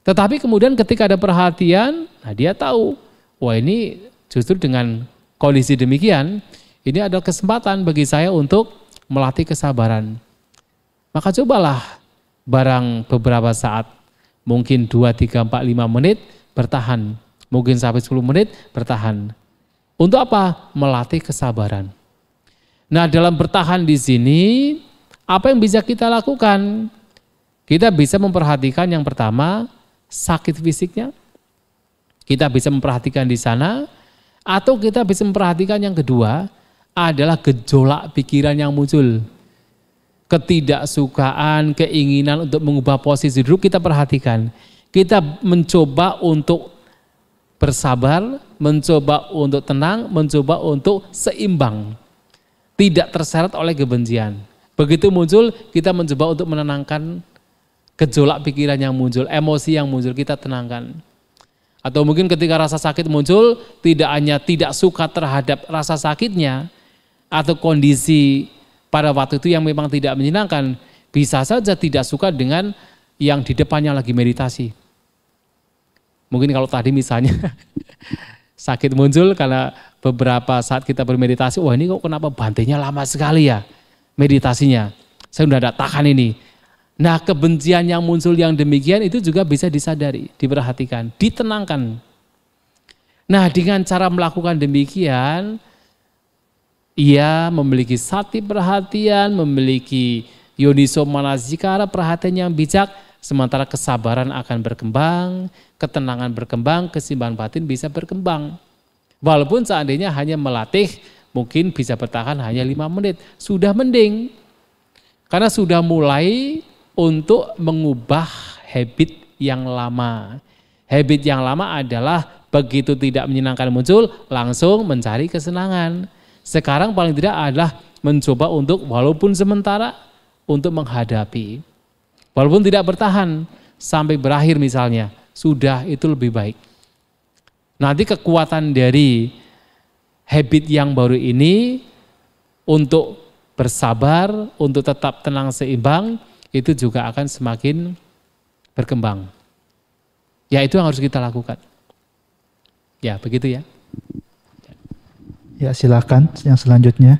Tetapi kemudian ketika ada perhatian, nah dia tahu, wah ini justru dengan kondisi demikian, ini adalah kesempatan bagi saya untuk melatih kesabaran. Maka cobalah barang beberapa saat, mungkin 2, 3, 4, 5 menit bertahan, mungkin sampai 10 menit bertahan. Untuk apa? Melatih kesabaran. Nah, dalam bertahan di sini, apa yang bisa kita lakukan? Kita bisa memperhatikan yang pertama, sakit fisiknya. Kita bisa memperhatikan di sana, atau kita bisa memperhatikan yang kedua, adalah gejolak pikiran yang muncul. Ketidaksukaan, keinginan untuk mengubah posisi duduk kita perhatikan. Kita mencoba untuk bersabar, mencoba untuk tenang, mencoba untuk seimbang. Tidak terseret oleh kebencian. Begitu muncul, kita mencoba untuk menenangkan gejolak pikiran yang muncul, emosi yang muncul, kita tenangkan. Atau mungkin ketika rasa sakit muncul, tidak hanya tidak suka terhadap rasa sakitnya, atau kondisi pada waktu itu yang memang tidak menyenangkan, bisa saja tidak suka dengan yang di depannya lagi meditasi. Mungkin kalau tadi misalnya sakit muncul karena beberapa saat kita bermeditasi, wah ini kok kenapa bantainya lama sekali ya meditasinya, saya udah ada tahan ini. Nah, kebencian yang muncul yang demikian itu juga bisa disadari, diperhatikan, ditenangkan. Nah, dengan cara melakukan demikian, ia memiliki sati perhatian, memiliki yoniso manasikara, perhatian yang bijak, sementara kesabaran akan berkembang, ketenangan berkembang, keseimbangan batin bisa berkembang. Walaupun seandainya hanya melatih, mungkin bisa bertahan hanya 5 menit, sudah mending. Karena sudah mulai untuk mengubah habit yang lama. Habit yang lama adalah begitu tidak menyenangkan muncul, langsung mencari kesenangan. Sekarang paling tidak adalah mencoba untuk walaupun sementara untuk menghadapi. Walaupun tidak bertahan sampai berakhir misalnya, sudah itu lebih baik. Nanti kekuatan dari habit yang baru ini untuk bersabar, untuk tetap tenang seimbang, itu juga akan semakin berkembang. Ya, itu yang harus kita lakukan. Ya, begitu ya. Ya, silakan yang selanjutnya.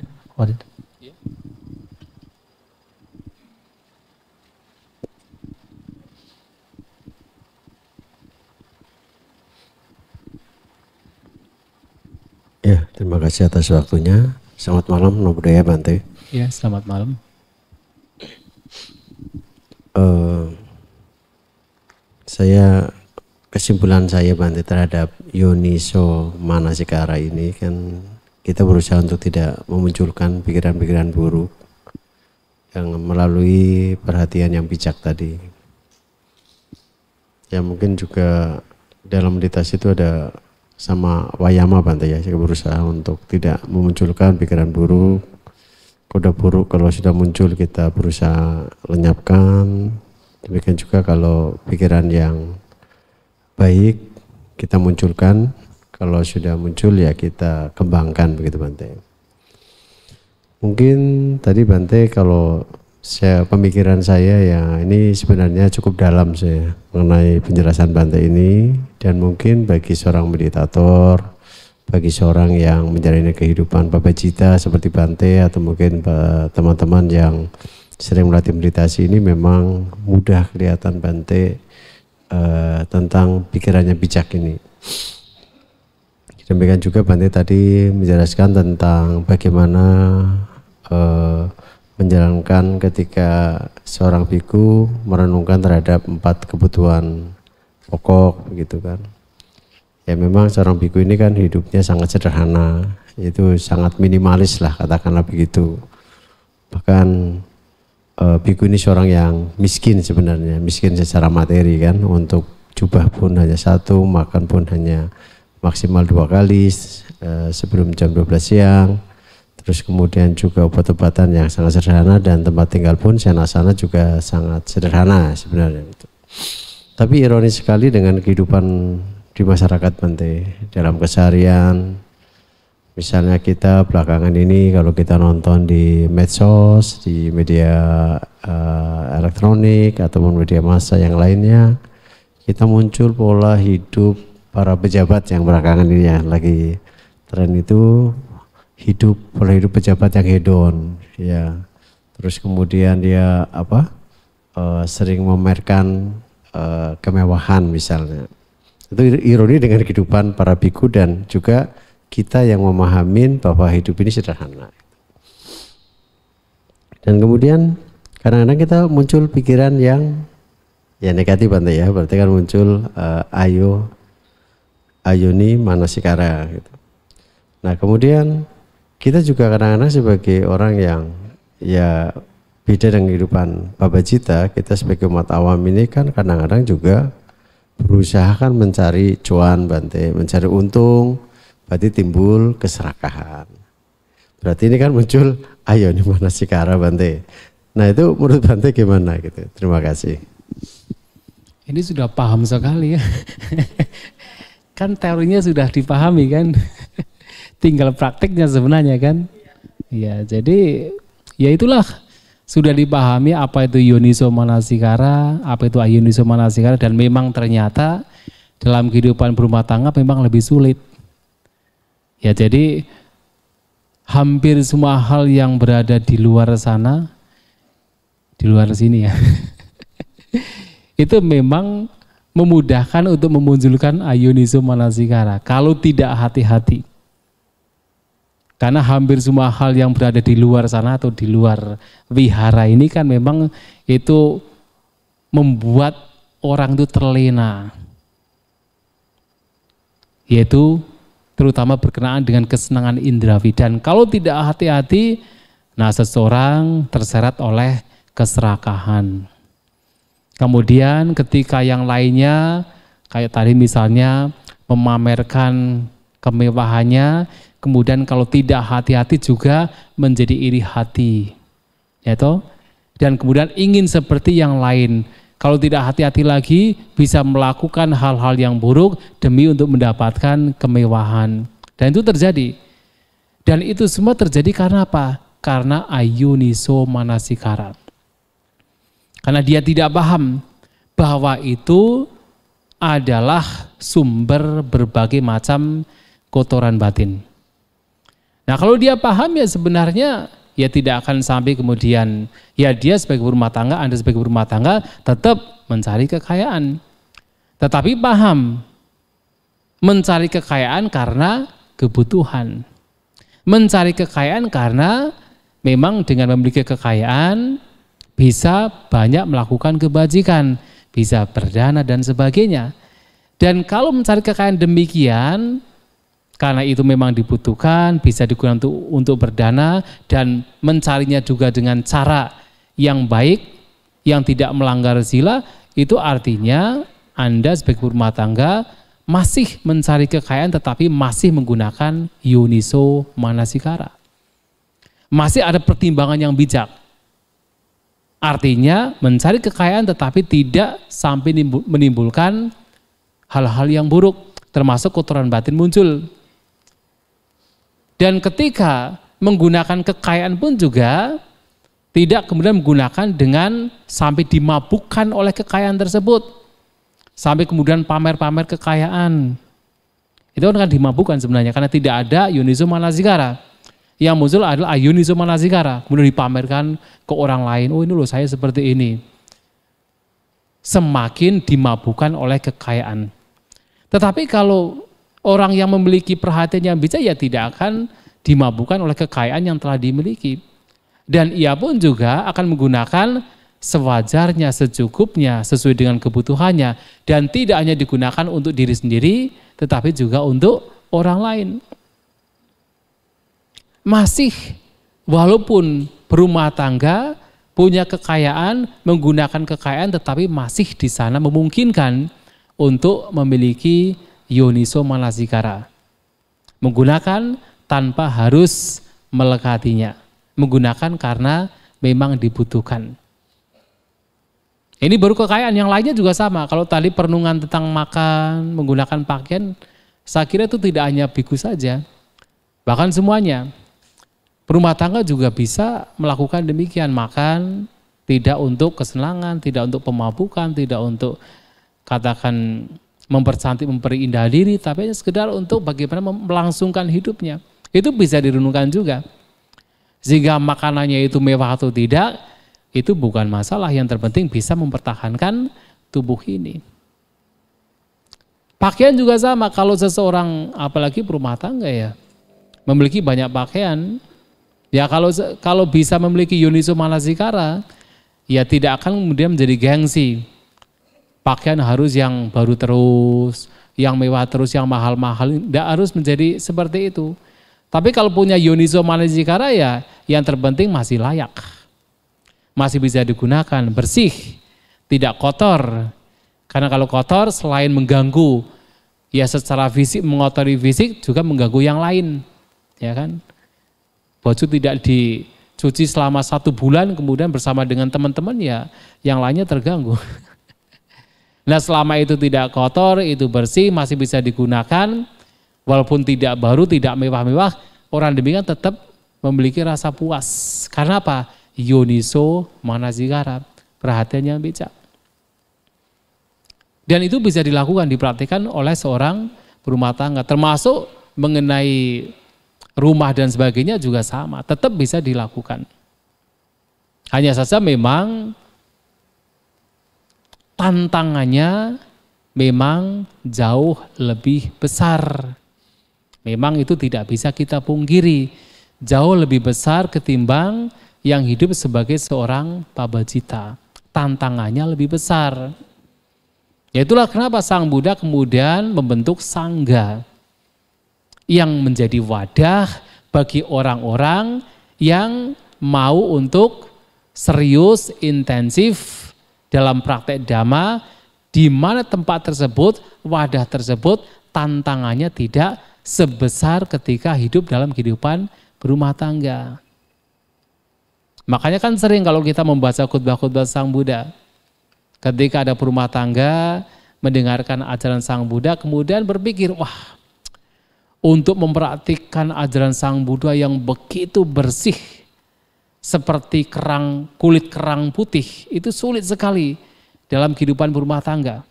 Ya, terima kasih atas waktunya. Selamat malam, Namo Buddhaya Bante. Ya, selamat malam. Kesimpulan saya Bante terhadap yoniso manasikara ini kan kita berusaha untuk tidak memunculkan pikiran-pikiran buruk yang melalui perhatian yang bijak tadi. Ya mungkin juga dalam meditasi itu ada sama wayama Bante ya, saya berusaha untuk tidak memunculkan pikiran buruk. Koda buruk kalau sudah muncul kita berusaha lenyapkan. Demikian juga kalau pikiran yang baik kita munculkan, kalau sudah muncul ya kita kembangkan begitu Bante. Mungkin tadi Bante kalau pemikiran saya ya ini sebenarnya cukup dalam saya mengenai penjelasan Bante ini, dan mungkin bagi seorang meditator, bagi seorang yang menjalani kehidupan babajita seperti Bante atau mungkin teman-teman yang sering melatih meditasi ini memang mudah kelihatan Bante tentang pikirannya bijak ini. Demikian juga Bante tadi menjelaskan tentang bagaimana menjalankan ketika seorang biku merenungkan terhadap 4 kebutuhan pokok begitu kan. Ya memang seorang biku ini kan hidupnya sangat sederhana, itu sangat minimalis lah katakanlah begitu. Bahkan biku ini seorang yang miskin sebenarnya, miskin secara materi kan, untuk jubah pun hanya 1, makan pun hanya maksimal 2 kali sebelum jam 12 siang. Terus kemudian juga obat-obatan yang sangat sederhana, dan tempat tinggal pun senasana juga sangat sederhana sebenarnya. Tapi ironis sekali dengan kehidupan di masyarakat Bante, dalam keseharian Misalnya kita belakangan ini kalau kita nonton di medsos, di media elektronik ataupun media massa yang lainnya, kita muncul pola hidup para pejabat yang belakangan ini yang lagi tren itu pola hidup pejabat yang hedon, ya. Terus kemudian dia sering memamerkan kemewahan misalnya. Itu ironi dengan kehidupan para biku dan juga kita yang memahami bahwa hidup ini sederhana. Dan kemudian kadang-kadang kita muncul pikiran yang ya negatif Bante ya, berarti kan muncul ayoni manasikara gitu. Nah kemudian kita juga kadang-kadang sebagai orang yang ya beda dengan kehidupan babajita, kita sebagai umat awam ini kan kadang-kadang juga berusaha kan mencari cuan Bante, mencari untung, berarti timbul keserakahan. Berarti ini kan muncul ayoni manasikara Bante. Nah itu menurut Bante gimana gitu? Terima kasih. Ini sudah paham sekali ya. Kan teorinya sudah dipahami kan. Tinggal praktiknya sebenarnya kan. Ya jadi ya itulah sudah dipahami apa itu yoniso manasikara, apa itu ayoniso manasikara, dan memang ternyata dalam kehidupan berumah tangga memang lebih sulit. Ya jadi hampir semua hal yang berada di luar sana, di luar sini ya, itu memang memudahkan untuk memunculkan ayoniso manasikara kalau tidak hati-hati. Karena hampir semua hal yang berada di luar sana atau di luar wihara ini kan memang itu membuat orang itu terlena. Yaitu terutama berkenaan dengan kesenangan indrawi. Dan kalau tidak hati-hati, nah seseorang terseret oleh keserakahan. Kemudian ketika yang lainnya, kayak tadi misalnya memamerkan kemewahannya, kemudian kalau tidak hati-hati juga menjadi iri hati. Ya toh? Dan kemudian ingin seperti yang lain. Kalau tidak hati-hati lagi bisa melakukan hal-hal yang buruk demi untuk mendapatkan kemewahan. Dan itu terjadi. Dan itu semua terjadi karena apa? Karena ayuniso manasikara. Karena dia tidak paham bahwa itu adalah sumber berbagai macam kotoran batin. Nah kalau dia paham ya sebenarnya ya tidak akan sampai kemudian ya dia sebagai rumah tangga, Anda sebagai rumah tangga tetap mencari kekayaan. Tetapi paham mencari kekayaan karena kebutuhan. Mencari kekayaan karena memang dengan memiliki kekayaan bisa banyak melakukan kebajikan, bisa berdana dan sebagainya. Dan kalau mencari kekayaan demikian, karena itu memang dibutuhkan, bisa digunakan untuk berdana dan mencarinya juga dengan cara yang baik, yang tidak melanggar sila, itu artinya Anda sebagai rumah tangga masih mencari kekayaan tetapi masih menggunakan yoniso manasikara. Masih ada pertimbangan yang bijak. Artinya mencari kekayaan tetapi tidak sampai menimbulkan hal-hal yang buruk, termasuk kotoran batin muncul. Dan ketika menggunakan kekayaan pun juga tidak kemudian menggunakan dengan sampai dimabukkan oleh kekayaan tersebut. Sampai kemudian pamer-pamer kekayaan. Itu kan dimabukkan sebenarnya karena tidak ada yoniso manasikara. Yang muncul adalah ayuniso manasikara. Kemudian dipamerkan ke orang lain, oh ini loh saya seperti ini. Semakin dimabukkan oleh kekayaan. Tetapi kalau orang yang memiliki perhatian yang bijak ya tidak akan dimabukkan oleh kekayaan yang telah dimiliki. Dan ia pun juga akan menggunakan sewajarnya, secukupnya, sesuai dengan kebutuhannya. Dan tidak hanya digunakan untuk diri sendiri, tetapi juga untuk orang lain. Masih walaupun berumah tangga, punya kekayaan, menggunakan kekayaan, tetapi masih di sana memungkinkan untuk memiliki yoniso manasikara. Menggunakan tanpa harus melekatinya. Menggunakan karena memang dibutuhkan. Ini baru kekayaan, yang lainnya juga sama. Kalau tadi perenungan tentang makan, menggunakan pakaian, saya kira itu tidak hanya biku saja. Bahkan semuanya. Berumah tangga juga bisa melakukan demikian, makan tidak untuk kesenangan, tidak untuk pemabukan, tidak untuk katakan mempercantik, memperindah diri, tapi hanya sekedar untuk bagaimana melangsungkan hidupnya. Itu bisa direnungkan juga. Sehingga makanannya itu mewah atau tidak, itu bukan masalah, yang terpenting bisa mempertahankan tubuh ini. Pakaian juga sama, kalau seseorang apalagi berumah tangga ya, memiliki banyak pakaian, ya kalau bisa memiliki yoniso manasikara, ya tidak akan kemudian menjadi gengsi. Pakaian harus yang baru terus, yang mewah terus, yang mahal-mahal, tidak harus menjadi seperti itu. Tapi kalau punya yoniso manasikara ya, yang terpenting masih layak. Masih bisa digunakan, bersih, tidak kotor. Karena kalau kotor selain mengganggu, ya secara fisik, mengotori fisik juga mengganggu yang lain. Ya kan? Baju tidak dicuci selama 1 bulan, kemudian bersama dengan teman-teman ya yang lainnya terganggu. Nah selama itu tidak kotor, itu bersih, masih bisa digunakan, walaupun tidak baru, tidak mewah-mewah, orang demikian tetap memiliki rasa puas. Karena apa? Yoniso manasikara, perhatian yang bijak. Dan itu bisa dilakukan, dipraktikkan oleh seorang berumah tangga, termasuk mengenai rumah dan sebagainya juga sama, tetap bisa dilakukan. Hanya saja memang tantangannya memang jauh lebih besar. Memang itu tidak bisa kita pungkiri, jauh lebih besar ketimbang yang hidup sebagai seorang pabajita. Tantangannya lebih besar. Ya itulah kenapa Sang Buddha kemudian membentuk sangga yang menjadi wadah bagi orang-orang yang mau untuk serius, intensif dalam praktek dhamma, di mana tempat tersebut, wadah tersebut, tantangannya tidak sebesar ketika hidup dalam kehidupan berumah tangga. Makanya kan sering kalau kita membaca khutbah-khutbah Sang Buddha, ketika ada berumah tangga, mendengarkan ajaran Sang Buddha, kemudian berpikir, wah, untuk mempraktikkan ajaran Sang Buddha yang begitu bersih, seperti kulit kerang putih, itu sulit sekali dalam kehidupan berumah tangga.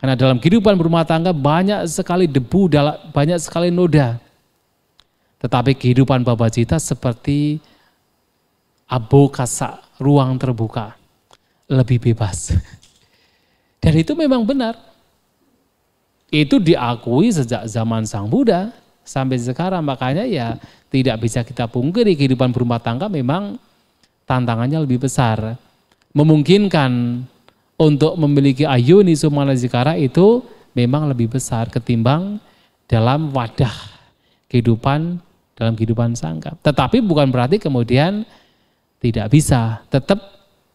Karena dalam kehidupan berumah tangga banyak sekali debu, banyak sekali noda. Tetapi kehidupan pabajita seperti abokasa, ruang terbuka, lebih bebas. Dan itu memang benar. Itu diakui sejak zaman Sang Buddha sampai sekarang, makanya ya tidak bisa kita pungkiri kehidupan berumah tangga memang tantangannya lebih besar. Memungkinkan untuk memiliki ayoniso manasikara itu memang lebih besar ketimbang dalam wadah kehidupan, dalam kehidupan sangka. Tetapi bukan berarti kemudian tidak bisa, tetap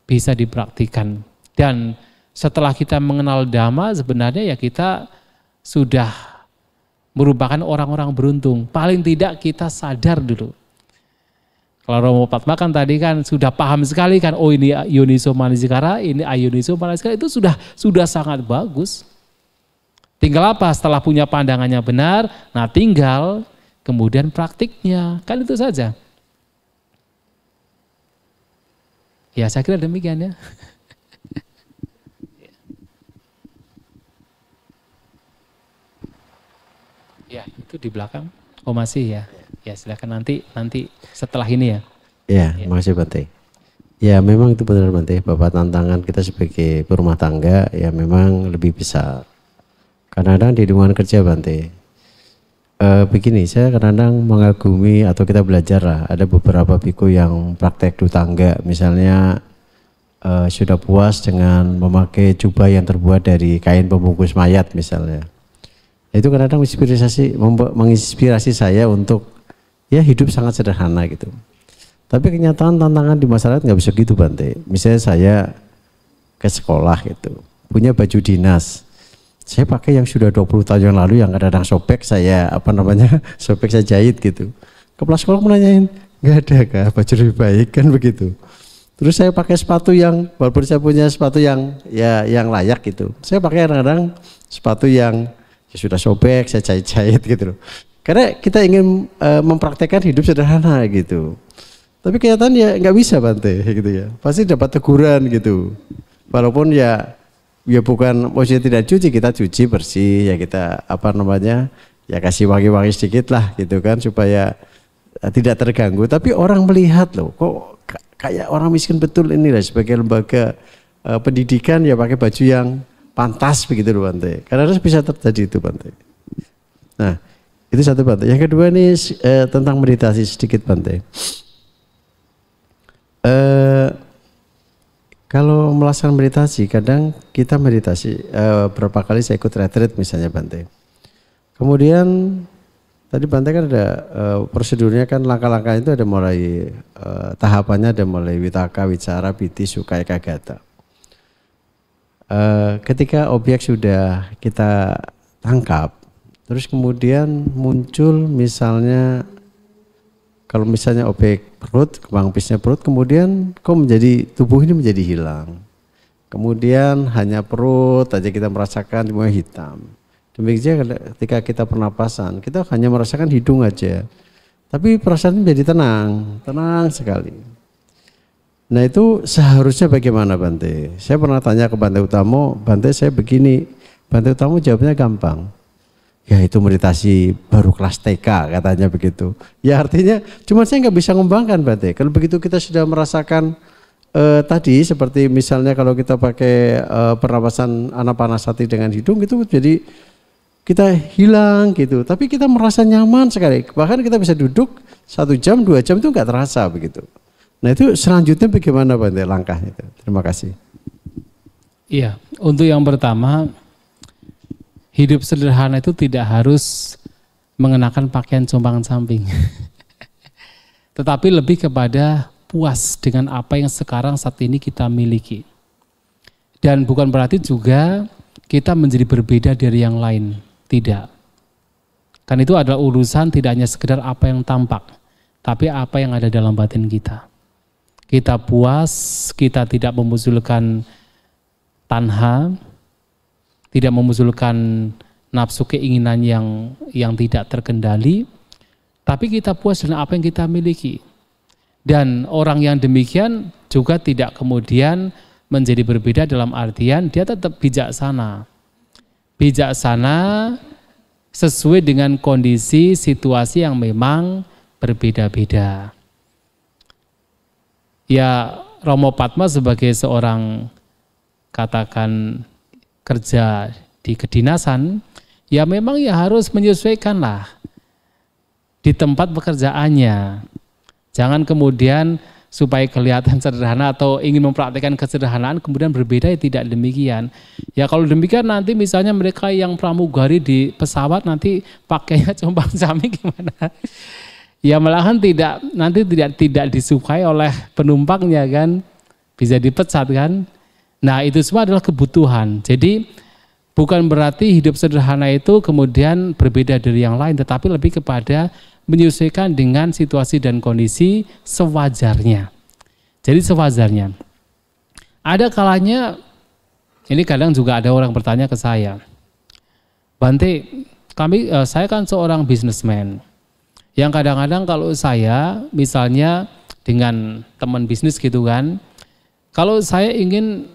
bisa dipraktikkan. Dan setelah kita mengenal Dhamma, sebenarnya ya kita sudah merupakan orang-orang beruntung. Paling tidak kita sadar dulu. Kalau Romo Padma kan tadi kan sudah paham sekali kan, oh ini yoniso manasikara, ini ayoniso manasikara, itu sudah sangat bagus. Tinggal apa? Setelah punya pandangannya benar, nah tinggal kemudian praktiknya, kan itu saja. Ya saya kira demikian ya. Ya, itu di belakang. Oh masih ya. Ya silakan nanti setelah ini ya. Ya, makasih Bante. Ya memang itu benar Bante, bahwa tantangan kita sebagai berumah tangga ya memang lebih besar. Kadang-kadang di lingkungan kerja Bante, begini, saya kadang-kadang mengagumi atau kita belajar lah, ada beberapa biku yang praktek tangga, misalnya sudah puas dengan memakai jubah yang terbuat dari kain pembungkus mayat misalnya. Itu kadang-kadang menginspirasi saya untuk ya hidup sangat sederhana gitu. Tapi kenyataan tantangan di masyarakat nggak bisa gitu Bante. Misalnya saya ke sekolah gitu, punya baju dinas. Saya pakai yang sudah 20 tahun yang lalu yang kadang-kadang sobek saya sobek saya jahit gitu. Kepala sekolah menanyain, nggak ada kah baju lebih baik kan begitu. Terus saya pakai sepatu yang, walaupun saya punya sepatu yang layak gitu. Saya pakai kadang-kadang sepatu yang ya sudah sobek, saya jahit-jahit gitu loh. Karena kita ingin mempraktekkan hidup sederhana gitu. Tapi kenyataan ya nggak bisa Bante gitu ya. Pasti dapat teguran gitu. Walaupun ya bukan maksudnya tidak cuci, kita cuci bersih ya, kita ya kasih wangi-wangi sedikit lah gitu kan supaya tidak terganggu. Tapi orang melihat loh, kok kayak orang miskin betul ini lah, sebagai lembaga pendidikan ya pakai baju yang pantas begitu loh Bante. Karena bisa terjadi itu Bante. Nah itu satu Bante. Yang kedua ini tentang meditasi sedikit Bante. Kalau melaksanakan meditasi, kadang kita meditasi berapa kali saya ikut retreat misalnya Bante. Kemudian tadi Bante kan ada prosedurnya kan, langkah-langkah itu ada mulai tahapannya, ada mulai Vitaka, Wicara, Piti, Sukha, Ekagata. Ketika objek sudah kita tangkap, terus kemudian muncul misalnya, kalau misalnya objek perut, kembang apisnya perut, kemudian kok menjadi tubuh ini menjadi hilang. Kemudian hanya perut aja kita merasakan semua hitam. Demikian ketika kita pernapasan, kita hanya merasakan hidung aja. Tapi perasaan menjadi tenang, tenang sekali. Nah itu seharusnya bagaimana Bante? Saya pernah tanya ke Bante Utamo, Bante saya begini, Bante Utamo jawabnya gampang. Ya itu meditasi baru kelas TK katanya begitu. Ya artinya cuma saya nggak bisa ngembangkan Bante. Kalau begitu kita sudah merasakan tadi seperti misalnya kalau kita pakai pernapasan anapanasati dengan hidung itu jadi kita hilang gitu. Tapi kita merasa nyaman sekali. Bahkan kita bisa duduk 1 jam 2 jam itu nggak terasa begitu. Nah itu selanjutnya bagaimana Bante langkahnya? Terima kasih. Iya, untuk yang pertama, hidup sederhana itu tidak harus mengenakan pakaian compang-camping. Tetapi lebih kepada puas dengan apa yang sekarang saat ini kita miliki. Dan bukan berarti juga kita menjadi berbeda dari yang lain. Tidak. Kan itu adalah urusan tidak hanya sekedar apa yang tampak, tapi apa yang ada dalam batin kita. Kita puas, kita tidak memunculkan tanha, tidak memunculkan nafsu keinginan yang tidak terkendali, tapi kita puas dengan apa yang kita miliki. Dan orang yang demikian juga tidak kemudian menjadi berbeda dalam artian dia tetap bijaksana. Bijaksana sesuai dengan kondisi situasi yang memang berbeda-beda. Ya Romo Padma sebagai seorang katakan kerja di kedinasan, ya memang ya harus menyesuaikan lah di tempat pekerjaannya. Jangan kemudian supaya kelihatan sederhana atau ingin mempraktikkan kesederhanaan kemudian berbeda, ya tidak demikian. Ya kalau demikian nanti misalnya mereka yang pramugari di pesawat nanti pakainya compang-camping gimana? Ya malahan tidak disukai oleh penumpangnya kan, bisa dipecat kan. Nah itu semua adalah kebutuhan. Jadi bukan berarti hidup sederhana itu kemudian berbeda dari yang lain, tetapi lebih kepada menyesuaikan dengan situasi dan kondisi sewajarnya. Jadi sewajarnya. Ada kalanya, ini kadang juga ada orang bertanya ke saya, Bante, saya kan seorang businessman, yang kadang-kadang kalau saya misalnya dengan teman bisnis gitu kan, kalau saya ingin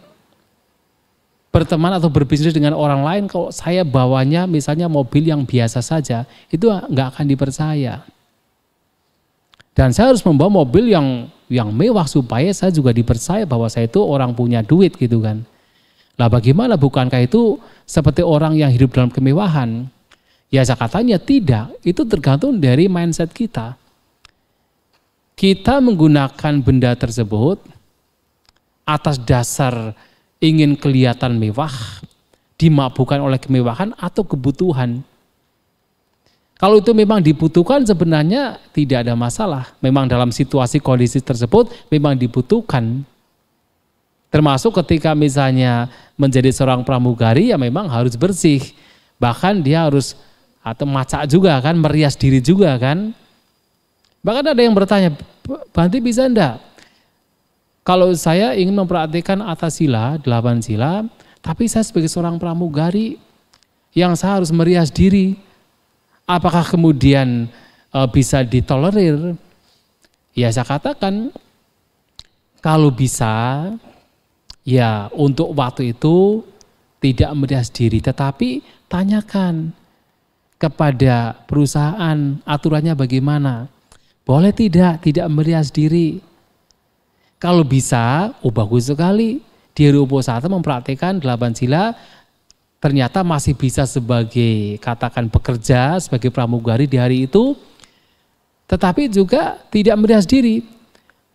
berteman atau berbisnis dengan orang lain, kalau saya bawanya misalnya mobil yang biasa saja, itu nggak akan dipercaya. Dan saya harus membawa mobil yang mewah supaya saya juga dipercaya bahwa saya itu orang punya duit gitu kan. Lah bagaimana, bukankah itu seperti orang yang hidup dalam kemewahan? Ya saya katanya tidak, itu tergantung dari mindset kita. Kita menggunakan benda tersebut atas dasar ingin kelihatan mewah, dimabukkan oleh kemewahan atau kebutuhan. Kalau itu memang dibutuhkan sebenarnya tidak ada masalah. Memang dalam situasi kondisi tersebut memang dibutuhkan. Termasuk ketika misalnya menjadi seorang pramugari ya memang harus bersih. Bahkan dia harus atau macak juga kan, merias diri juga kan. Bahkan ada yang bertanya, Bante bisa enggak? Kalau saya ingin mempraktikkan atas sila, 8 sila, tapi saya sebagai seorang pramugari yang saya harus merias diri, Apakah kemudian bisa ditolerir? Ya saya katakan, kalau bisa, ya untuk waktu itu tidak merias diri, tetapi tanyakan kepada perusahaan aturannya bagaimana. Boleh tidak merias diri. Kalau bisa, bagus sekali. Di hari uposatha mempraktikkan 8 sila, ternyata masih bisa sebagai katakan bekerja, sebagai pramugari di hari itu, tetapi juga tidak merias diri.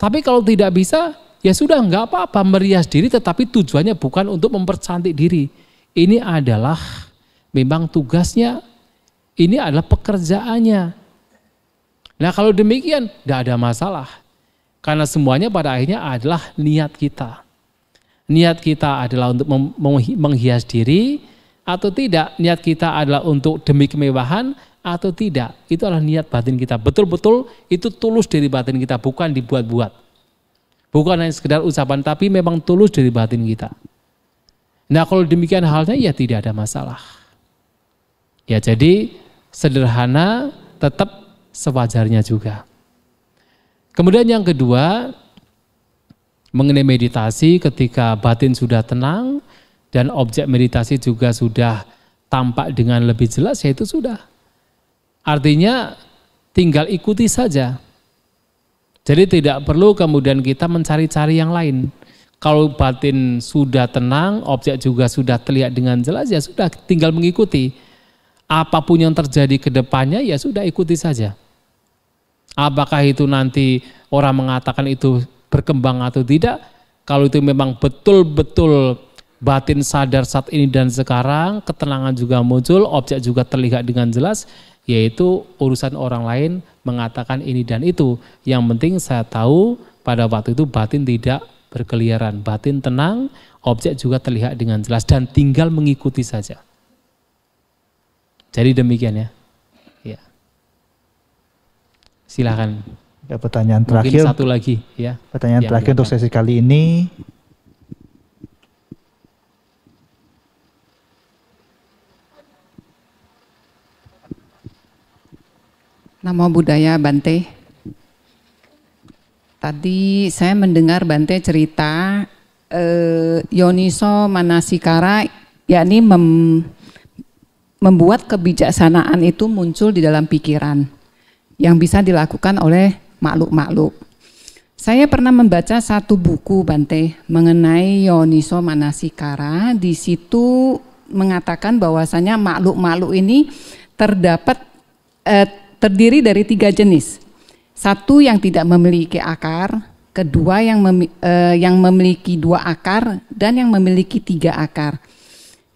Tapi kalau tidak bisa, ya sudah nggak apa-apa merias diri, tetapi tujuannya bukan untuk mempercantik diri. Ini adalah memang tugasnya, ini adalah pekerjaannya. Nah kalau demikian, tidak ada masalah. Karena semuanya pada akhirnya adalah niat kita. Niat kita adalah untuk menghias diri atau tidak. Niat kita adalah untuk demi kemewahan atau tidak. Itu adalah niat batin kita. Betul-betul itu tulus dari batin kita, bukan dibuat-buat. Bukan hanya sekedar ucapan, tapi memang tulus dari batin kita. Nah kalau demikian halnya ya tidak ada masalah. Ya jadi sederhana tetap sewajarnya juga. Kemudian yang kedua, mengenai meditasi ketika batin sudah tenang dan objek meditasi juga sudah tampak dengan lebih jelas, yaitu sudah. Artinya tinggal ikuti saja. Jadi tidak perlu kemudian kita mencari-cari yang lain. Kalau batin sudah tenang, objek juga sudah terlihat dengan jelas, ya sudah tinggal mengikuti. Apapun yang terjadi ke depannya ya sudah ikuti saja. Apakah itu nanti orang mengatakan itu berkembang atau tidak, kalau itu memang betul-betul batin sadar saat ini dan sekarang, ketenangan juga muncul, objek juga terlihat dengan jelas, yaitu urusan orang lain mengatakan ini dan itu. Yang penting saya tahu pada waktu itu batin tidak berkeliaran, batin tenang, objek juga terlihat dengan jelas dan tinggal mengikuti saja. Jadi demikian ya. Ya. Silakan. Ya, pertanyaan terakhir. Mungkin satu lagi ya. Pertanyaan terakhir untuk sesi kali ini. Namo Buddhaya Bante. Tadi saya mendengar Bante cerita Yoniso Manasikara, yakni membuat kebijaksanaan itu muncul di dalam pikiran yang bisa dilakukan oleh makhluk-makhluk. Saya pernah membaca satu buku Bante mengenai Yoniso Manasikara. Di situ mengatakan bahwasanya makhluk-makhluk ini terdiri dari 3 jenis. Satu yang tidak memiliki akar, kedua yang memiliki 2 akar, dan yang memiliki 3 akar.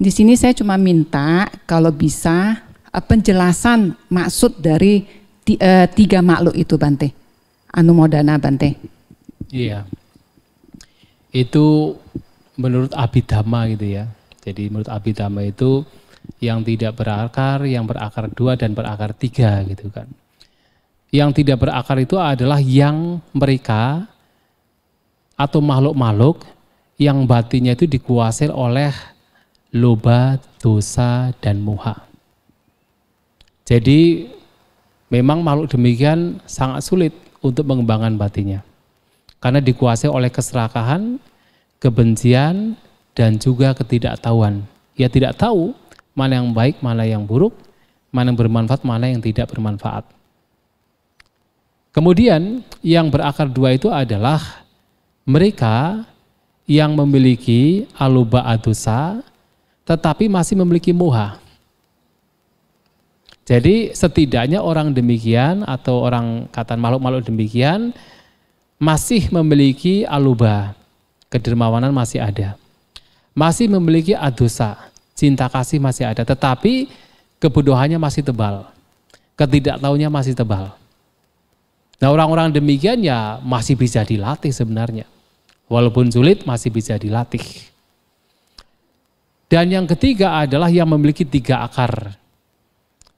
Di sini saya cuma minta kalau bisa penjelasan maksud dari 3 makhluk itu Bante. Anumodana Bante. Iya. Itu menurut Abhidhamma gitu ya. Jadi menurut Abhidhamma itu yang tidak berakar, yang berakar 2 dan berakar 3 gitu kan. Yang tidak berakar itu adalah yang mereka atau makhluk-makhluk yang batinnya itu dikuasai oleh loba, dosa, dan moha. Jadi memang makhluk demikian sangat sulit untuk mengembangkan batinnya. Karena dikuasai oleh keserakahan, kebencian, dan juga ketidaktahuan. Ya tidak tahu mana yang baik, mana yang buruk, mana yang bermanfaat, mana yang tidak bermanfaat. Kemudian yang berakar 2 itu adalah mereka yang memiliki aluba adosa, tetapi masih memiliki moha. Jadi setidaknya orang demikian atau orang kata makhluk-makhluk demikian masih memiliki aluba, kedermawanan masih ada. Masih memiliki adosa, cinta kasih masih ada, tetapi kebodohannya masih tebal. Ketidaktahuannya masih tebal. Nah orang-orang demikian ya masih bisa dilatih sebenarnya. Walaupun sulit masih bisa dilatih. Dan yang ketiga adalah yang memiliki 3 akar.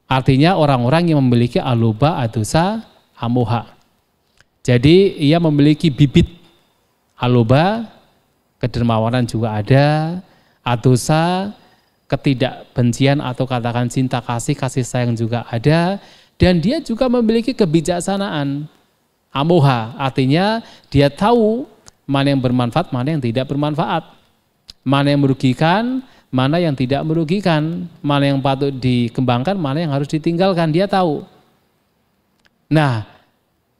Artinya orang-orang yang memiliki aluba, adosa, amoha. Jadi ia memiliki bibit aluba, kedermawanan juga ada, adosa, ketidakbencian atau katakan cinta kasih sayang juga ada, dan dia juga memiliki kebijaksanaan. Amoha, artinya dia tahu mana yang bermanfaat, mana yang tidak bermanfaat, mana yang merugikan, mana yang tidak merugikan, mana yang patut dikembangkan, mana yang harus ditinggalkan, dia tahu. Nah,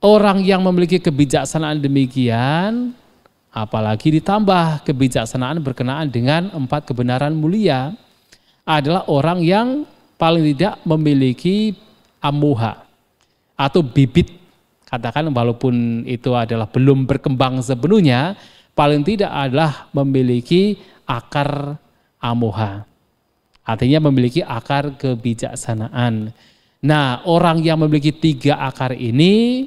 orang yang memiliki kebijaksanaan demikian, apalagi ditambah kebijaksanaan berkenaan dengan 4 kebenaran mulia, adalah orang yang paling tidak memiliki amoha atau bibit, katakan walaupun itu adalah belum berkembang sepenuhnya, paling tidak adalah memiliki akar amoha, artinya memiliki akar kebijaksanaan. Nah, orang yang memiliki 3 akar ini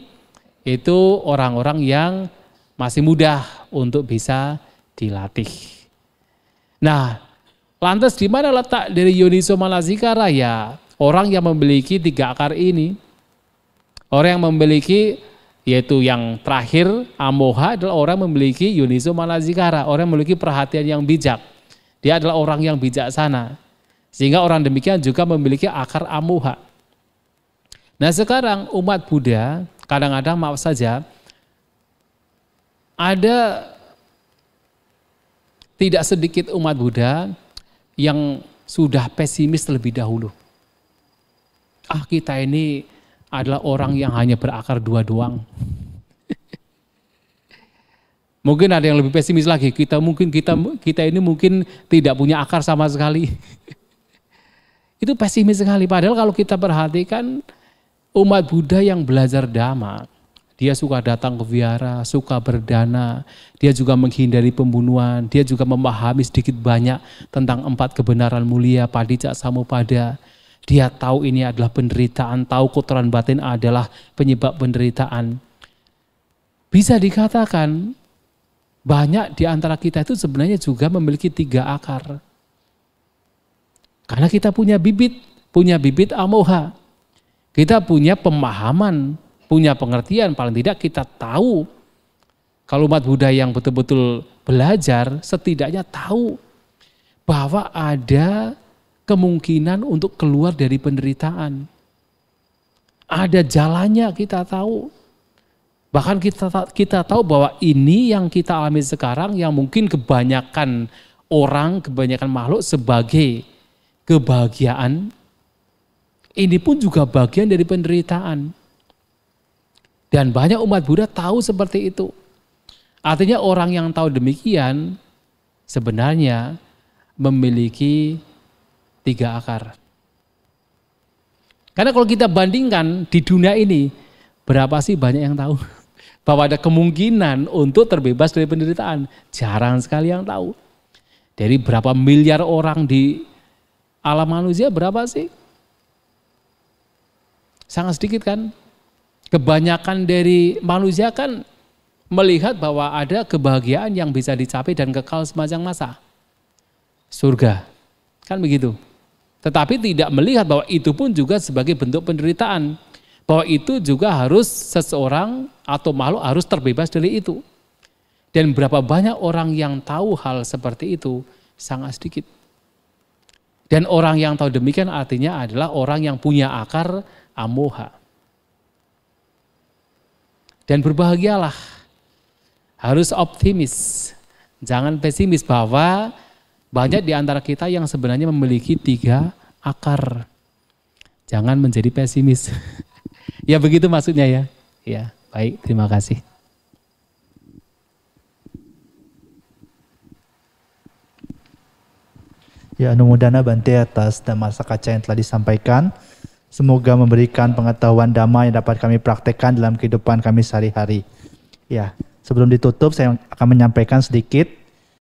itu orang-orang yang masih mudah untuk bisa dilatih. Nah, lantas di mana letak dari Yoniso Manasikara? Ya, orang yang memiliki 3 akar ini, orang yang memiliki, yaitu yang terakhir amoha, adalah orang yang memiliki Yoniso Manasikara, orang yang memiliki perhatian yang bijak. Dia adalah orang yang bijaksana, sehingga orang demikian juga memiliki akar amoha. Nah, sekarang umat Buddha kadang-kadang, maaf saja, ada tidak sedikit umat Buddha yang sudah pesimis terlebih dahulu. Kita ini adalah orang yang hanya berakar 2 doang. Mungkin ada yang lebih pesimis lagi, kita ini mungkin tidak punya akar sama sekali. Itu pesimis sekali, padahal kalau kita perhatikan umat Buddha yang belajar Dhamma, dia suka datang ke wihara, suka berdana, dia juga menghindari pembunuhan, dia juga memahami sedikit banyak tentang 4 kebenaran mulia, Padicca Samuppada. Dia tahu ini adalah penderitaan, tahu kotoran batin adalah penyebab penderitaan. Bisa dikatakan banyak di antara kita itu sebenarnya juga memiliki 3 akar. Karena kita punya bibit amoha. Kita punya pemahaman, punya pengertian, paling tidak kita tahu. Kalau umat Buddha yang betul-betul belajar, setidaknya tahu bahwa ada kemungkinan untuk keluar dari penderitaan. Ada jalannya, kita tahu. Bahkan kita tahu bahwa ini yang kita alami sekarang, yang mungkin kebanyakan orang, kebanyakan makhluk sebagai kebahagiaan, ini pun juga bagian dari penderitaan. Dan banyak umat Buddha tahu seperti itu. Artinya orang yang tahu demikian sebenarnya memiliki 3 akar. Karena kalau kita bandingkan di dunia ini, berapa sih banyak yang tahu bahwa ada kemungkinan untuk terbebas dari penderitaan? Jarang sekali yang tahu. Dari berapa miliar orang di alam manusia, berapa sih? Sangat sedikit kan? Kebanyakan dari manusia kan melihat bahwa ada kebahagiaan yang bisa dicapai dan kekal sepanjang masa. Surga, kan begitu. Tetapi tidak melihat bahwa itu pun juga sebagai bentuk penderitaan. Bahwa itu juga harus seseorang atau makhluk harus terbebas dari itu. Dan berapa banyak orang yang tahu hal seperti itu? Sangat sedikit. Dan orang yang tahu demikian artinya adalah orang yang punya akar amoha. Dan berbahagialah, harus optimis, jangan pesimis bahwa banyak di antara kita yang sebenarnya memiliki 3 akar. Jangan menjadi pesimis. Ya begitu maksudnya ya. Ya, baik, terima kasih. Ya, Anumodana Bante atas Dhamma Sakaca yang telah disampaikan. Semoga memberikan pengetahuan Dhamma yang dapat kami praktekkan dalam kehidupan kami sehari-hari. Ya, sebelum ditutup saya akan menyampaikan sedikit